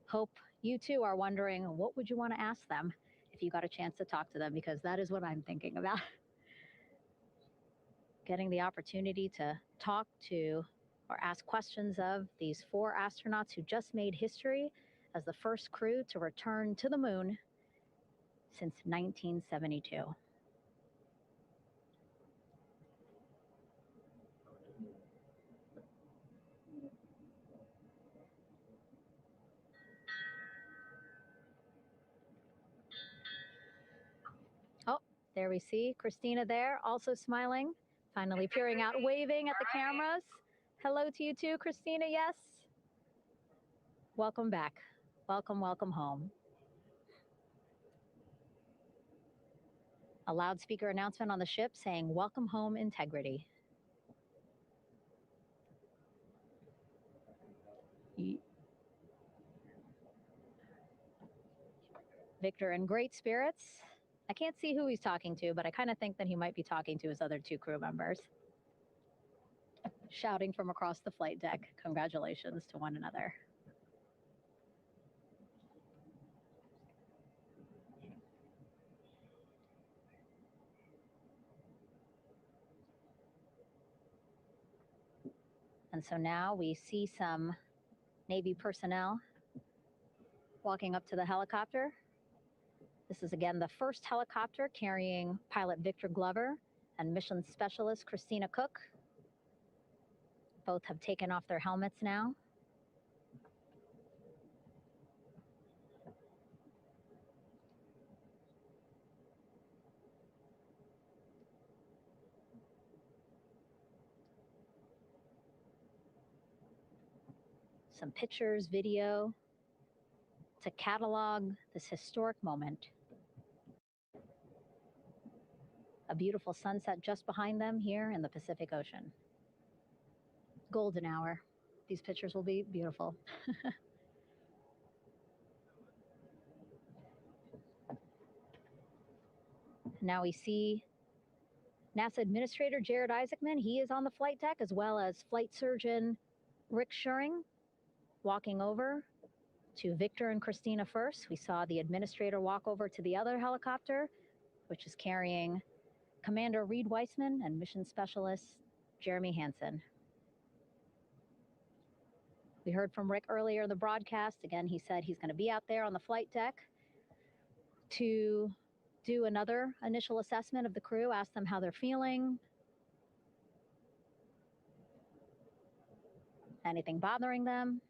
hope you too are wondering, what would you want to ask them if you got a chance to talk to them? Because that is what I'm thinking about. Getting the opportunity to talk to or ask questions of these 4 astronauts who just made history as the first crew to return to the moon since 1972. Oh, there we see Christina there, also smiling, finally peering out, waving at the cameras. Hello to you too, Christina, yes. Welcome back. Welcome, welcome home. A loudspeaker announcement on the ship saying, "Welcome home, Integrity." Victor in great spirits. I can't see who he's talking to, but I kind of think that he might be talking to his other 2 crew members. Shouting from across the flight deck, congratulations to one another. And so now we see some Navy personnel walking up to the helicopter. This is again the first helicopter carrying pilot Victor Glover and mission specialist Christina Cook. Both have taken off their helmets now. Some pictures, video to catalog this historic moment. A beautiful sunset just behind them here in the Pacific Ocean. Golden hour. These pictures will be beautiful. Now we see NASA Administrator Jared Isaacman, he is on the flight deck, as well as Flight Surgeon Rick Schuring walking over to Victor and Christina first. We saw the administrator walk over to the other helicopter, which is carrying Commander Reed Weissman and Mission Specialist Jeremy Hansen. We heard from Rick earlier in the broadcast. Again, he said he's going to be out there on the flight deck to do another initial assessment of the crew, ask them how they're feeling, anything bothering them.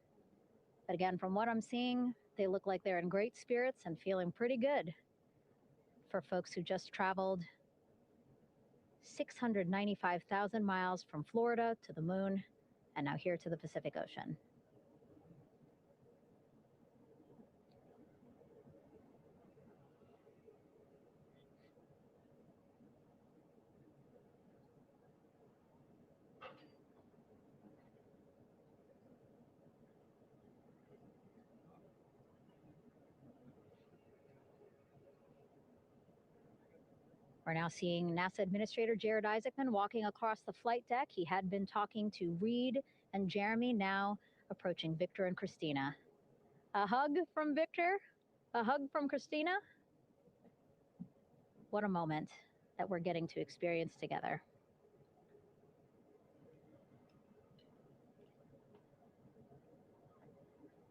But again, from what I'm seeing, they look like they're in great spirits and feeling pretty good for folks who just traveled 695,000 miles from Florida to the moon and now here to the Pacific Ocean. We're now seeing NASA Administrator Jared Isaacman walking across the flight deck. He had been talking to Reed and Jeremy, now approaching Victor and Christina. A hug from Victor, a hug from Christina. What a moment that we're getting to experience together.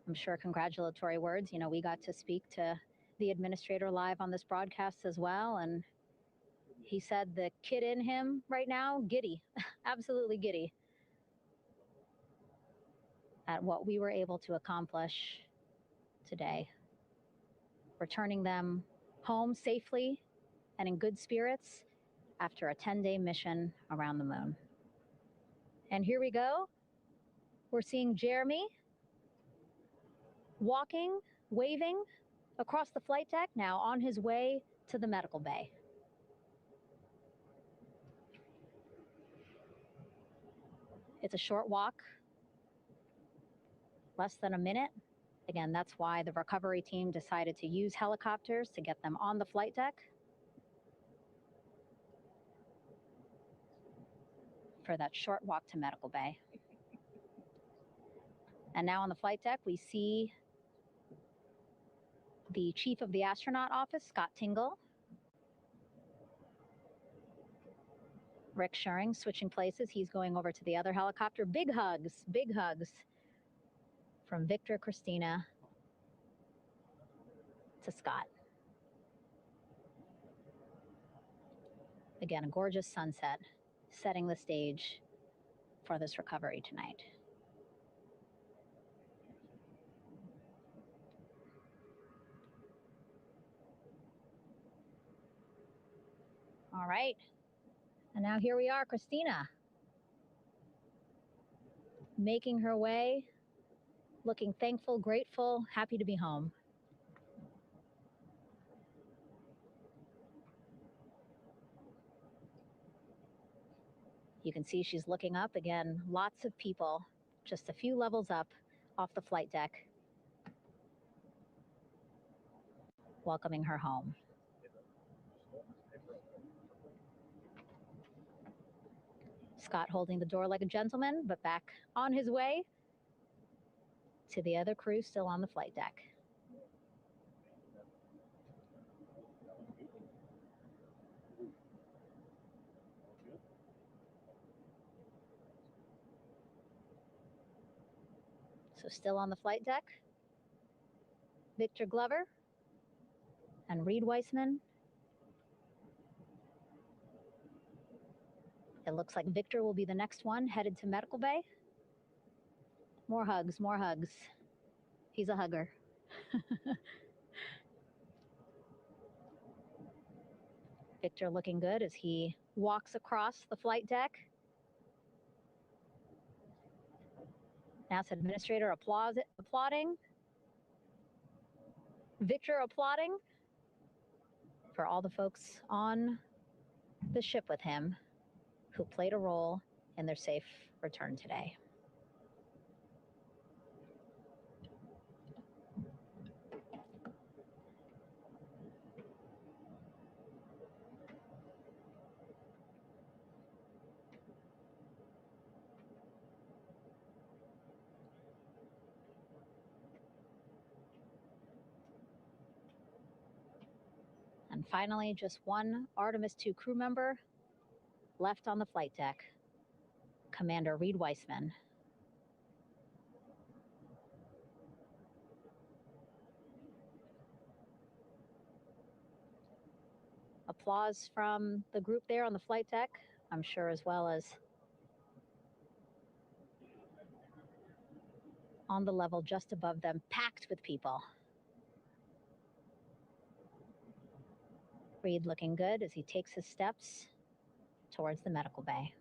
I'm sure congratulatory words. You know, we got to speak to the administrator live on this broadcast as well, and he said the kid in him right now, giddy, absolutely giddy at what we were able to accomplish today. Returning them home safely and in good spirits after a 10-day mission around the moon. And here we go. We're seeing Jeremy walking, waving across the flight deck, now on his way to the medical bay. It's a short walk, less than a minute. Again, that's why the recovery team decided to use helicopters to get them on the flight deck for that short walk to medical bay. And now on the flight deck, we see the chief of the astronaut office, Scott Tingle. Rick Schuring switching places. He's going over to the other helicopter. Big hugs from Victor, Christina to Scott. Again, a gorgeous sunset setting the stage for this recovery tonight. All right. And now here we are, Christina, making her way, looking thankful, grateful, happy to be home. You can see she's looking up. Again, lots of people, just a few levels up off the flight deck, welcoming her home. Scott holding the door like a gentleman, but back on his way to the other crew still on the flight deck. So still on the flight deck, Victor Glover and Reed Weissman. It looks like Victor will be the next one headed to medical bay. More hugs, more hugs. He's a hugger. Victor looking good as he walks across the flight deck. NASA Administrator applauding. Victor applauding for all the folks on the ship with him who played a role in their safe return today. And finally, just one Artemis 2 crew member left on the flight deck, Commander Reed Weissman. Applause from the group there on the flight deck, I'm sure, as well as on the level just above them, packed with people. Reed looking good as he takes his steps towards the medical bay.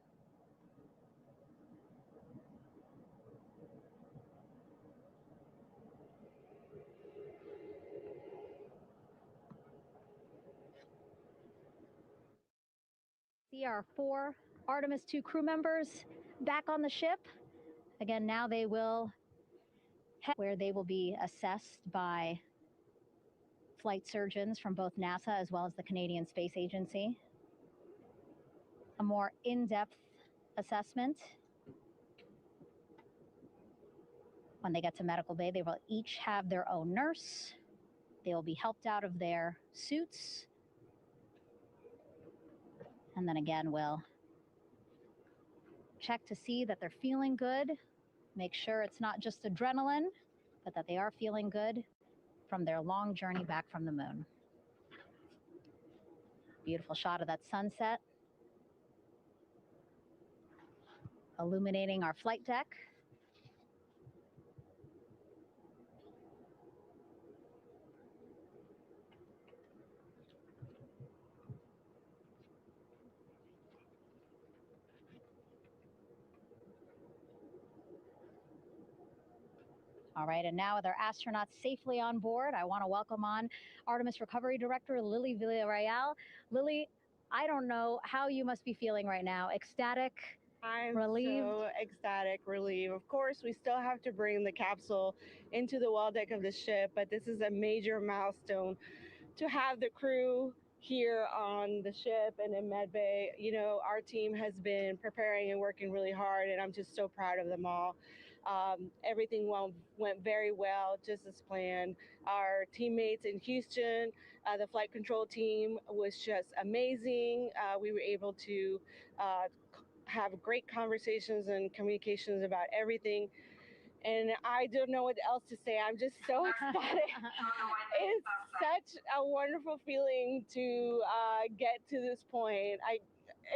See our 4 Artemis 2 crew members back on the ship. Again, now they will head where they will be assessed by flight surgeons from both NASA as well as the Canadian Space Agency. A more in-depth assessment. When they get to medical bay, they will each have their own nurse. They will be helped out of their suits. And then again, we'll check to see that they're feeling good. Make sure it's not just adrenaline, but that they are feeling good from their long journey back from the moon. Beautiful shot of that sunset, illuminating our flight deck. All right, and now with our astronauts safely on board, I want to welcome on Artemis Recovery Director Lily Villarreal. Lily, I don't know how you must be feeling right now. Ecstatic, I'm relieved? so ecstatic, relieved. Of course, we still have to bring the capsule into the well deck of the ship, but this is a major milestone to have the crew here on the ship and in medbay. You know, our team has been preparing and working really hard, and I'm just so proud of them all. Everything went very well, just as planned. Our teammates in Houston, the flight control team was just amazing. We were able to have great conversations and communications about everything. And I don't know what else to say. I'm just so excited. It's such a wonderful feeling to get to this point.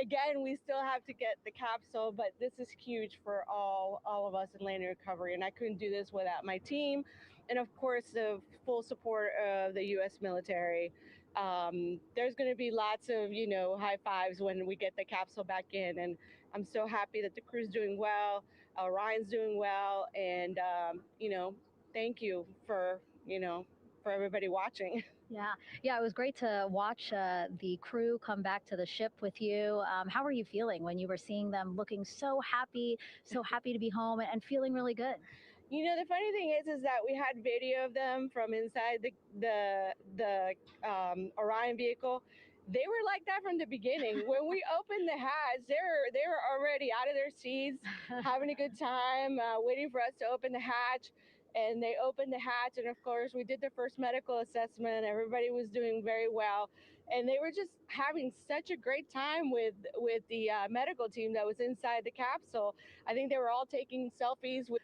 Again, we still have to get the capsule, but this is huge for all of us in landing recovery. And I couldn't do this without my team. And of course, the full support of the U.S. military. There's going to be lots of, high fives when we get the capsule back in. And I'm so happy that the crew's doing well. Orion's doing well. And, thank you for everybody watching. Yeah, it was great to watch the crew come back to the ship with you. How were you feeling when you were seeing them looking so happy to be home and feeling really good? The funny thing is that we had video of them from inside the Orion vehicle. They were like that from the beginning. When we opened the hatch, they were already out of their seats, having a good time, waiting for us to open the hatch. And they opened the hatch, and of course, we did the first medical assessment. Everybody was doing very well, and they were just having such a great time with the medical team that was inside the capsule. I think they were all taking selfies with,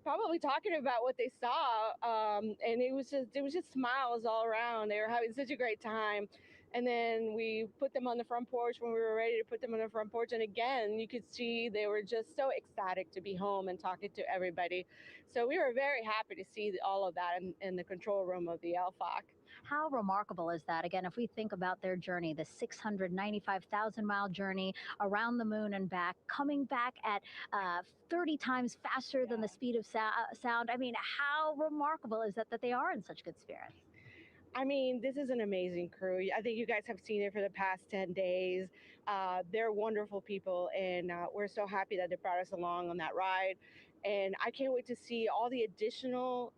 probably talking about what they saw, and it was just smiles all around. They were having such a great time. And then we put them on the front porch when we were ready to put them on the front porch. And again, you could see they were just so ecstatic to be home and talking to everybody. So we were very happy to see all of that in the control room of the LFOC. How remarkable is that? Again, if we think about their journey, the 695,000-mile journey around the moon and back, coming back at 30 times faster than the speed of sound. I mean, how remarkable is that they are in such good spirits? I mean, this is an amazing crew. I think you guys have seen it for the past 10 days. They're wonderful people, and we're so happy that they brought us along on that ride. And I can't wait to see all the additional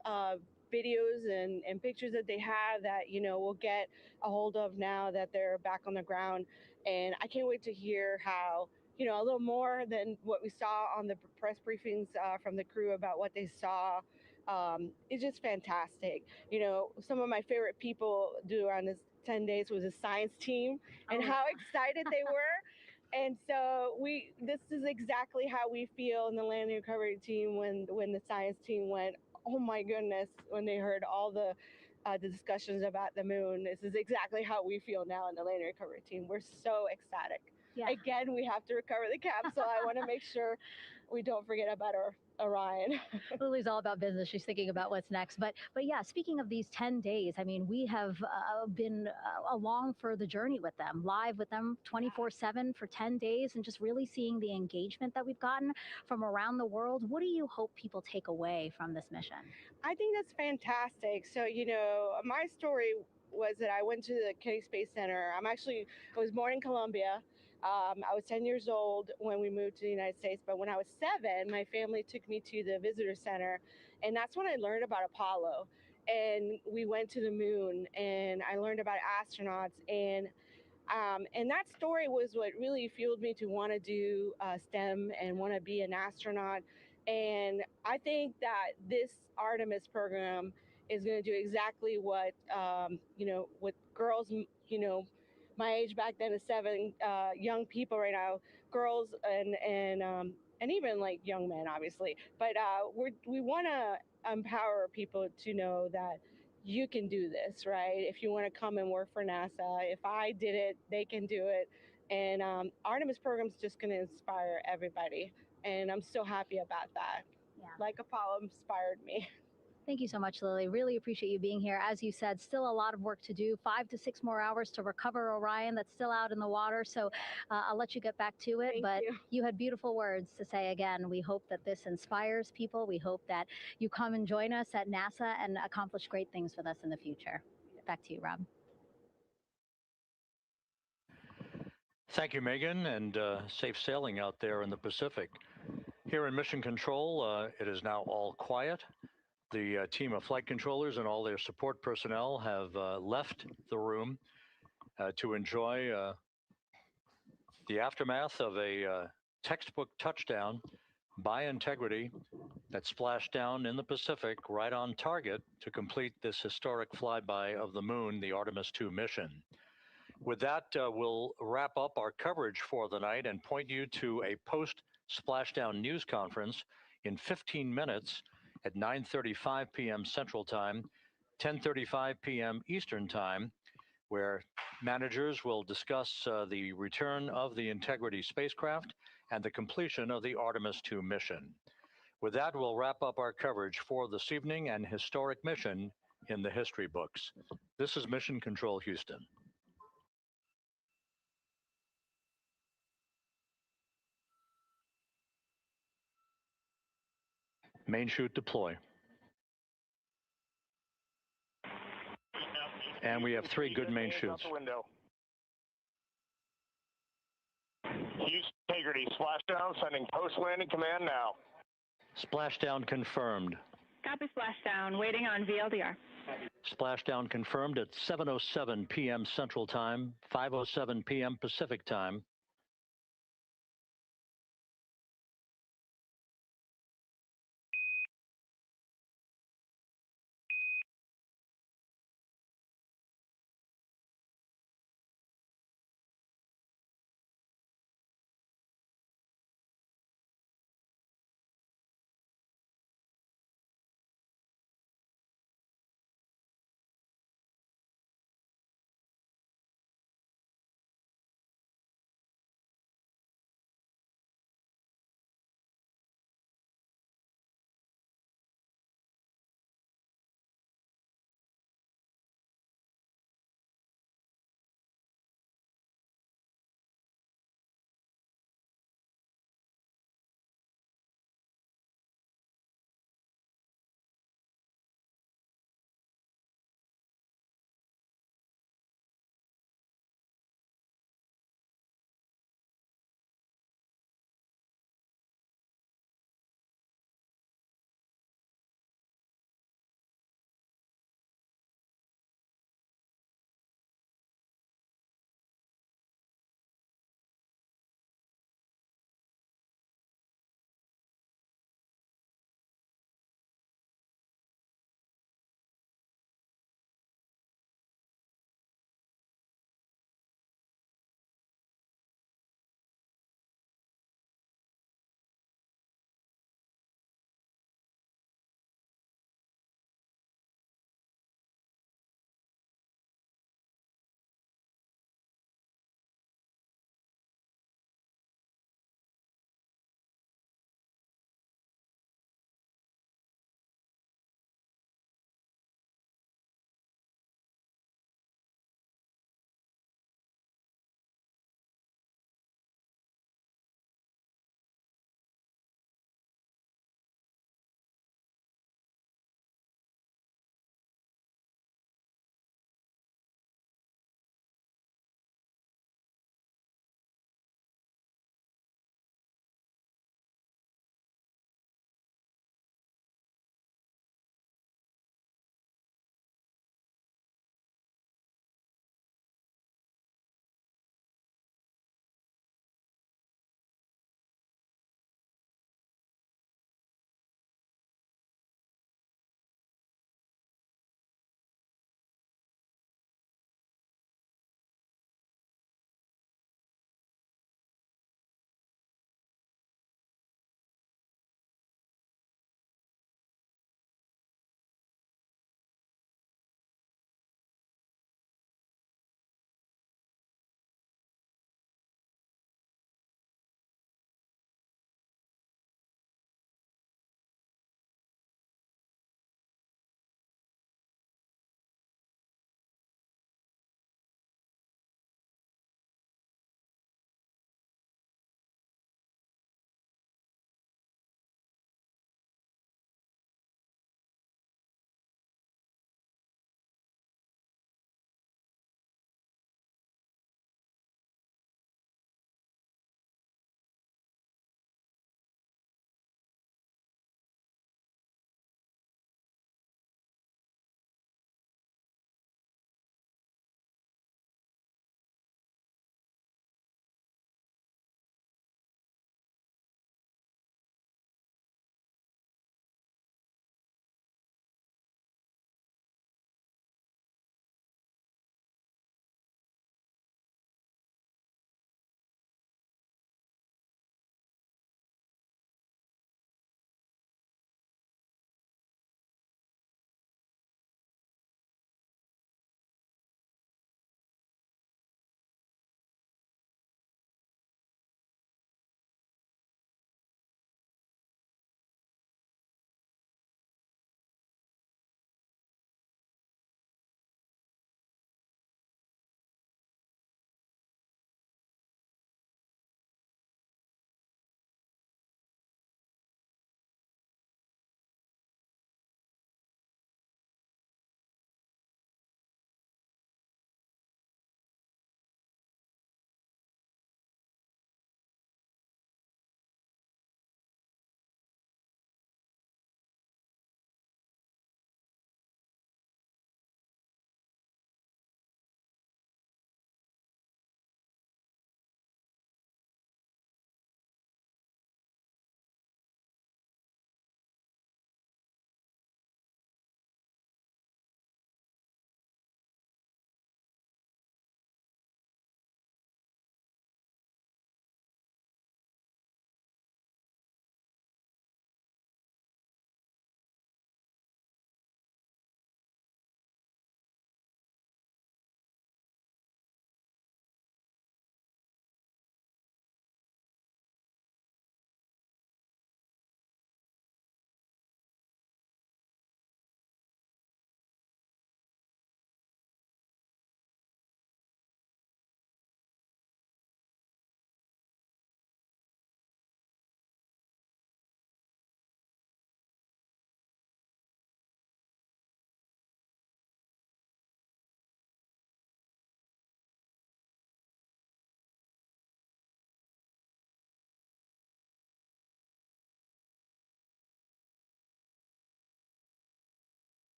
videos and pictures that they have that, we'll get a hold of now that they're back on the ground. And I can't wait to hear how, a little more than what we saw on the press briefings from the crew about what they saw. It's just fantastic. Some of my favorite people 10 days was a science team and how excited they were. And so this is exactly how we feel in the landing recovery team when the science team went, oh my goodness, when they heard all the discussions about the moon. This is exactly how we feel now in the landing recovery team. We're so ecstatic. Yeah. Again, we have to recover the capsule. I want to make sure we don't forget about our Orion. Lily's all about business. She's thinking about what's next. But yeah, speaking of these 10 days, I mean, we have been along for the journey with them, live with them 24/7 for 10 days, and just really seeing the engagement that we've gotten from around the world. What do you hope people take away from this mission? I think that's fantastic. So, my story was that I went to the Kennedy Space Center. I was born in Colombia. I was 10 years old when we moved to the United States, but when I was 7, my family took me to the visitor center, and that's when I learned about Apollo. And we went to the moon, and I learned about astronauts, and that story was what really fueled me to want to do STEM and want to be an astronaut. And I think that this Artemis program is going to do exactly what what girls, my age back then is 7, young people right now, girls and even like young men, obviously. But we want to empower people to know that you can do this, right? If you want to come and work for NASA, if I did it, they can do it. And Artemis program is just going to inspire everybody. And I'm so happy about that. Yeah. Like Apollo inspired me. Thank you so much, Lily. Really appreciate you being here. As you said, still a lot of work to do, 5 to 6 more hours to recover Orion that's still out in the water. So I'll let you get back to it. But you had beautiful words to say again. We hope that this inspires people. We hope that you come and join us at NASA and accomplish great things with us in the future. Back to you, Rob. Thank you, Megan, and safe sailing out there in the Pacific. Here in Mission Control, it is now all quiet. The team of flight controllers and all their support personnel have left the room to enjoy the aftermath of a textbook touchdown by Integrity that splashed down in the Pacific right on target to complete this historic flyby of the moon, the Artemis II mission. With that, we'll wrap up our coverage for the night and point you to a post-splashdown news conference in 15 minutes at 9:35 p.m. Central Time, 10:35 p.m. Eastern Time, where managers will discuss the return of the Integrity spacecraft and the completion of the Artemis II mission. With that, we'll wrap up our coverage for this evening and historic mission in the history books. This is Mission Control Houston. Main chute deploy. And we have 3 good main chutes. Integrity splashdown, sending post-landing command now. Splashdown confirmed. Copy splashdown, waiting on VLDR. Splashdown confirmed at 7:07 p.m. Central Time, 5:07 p.m. Pacific Time.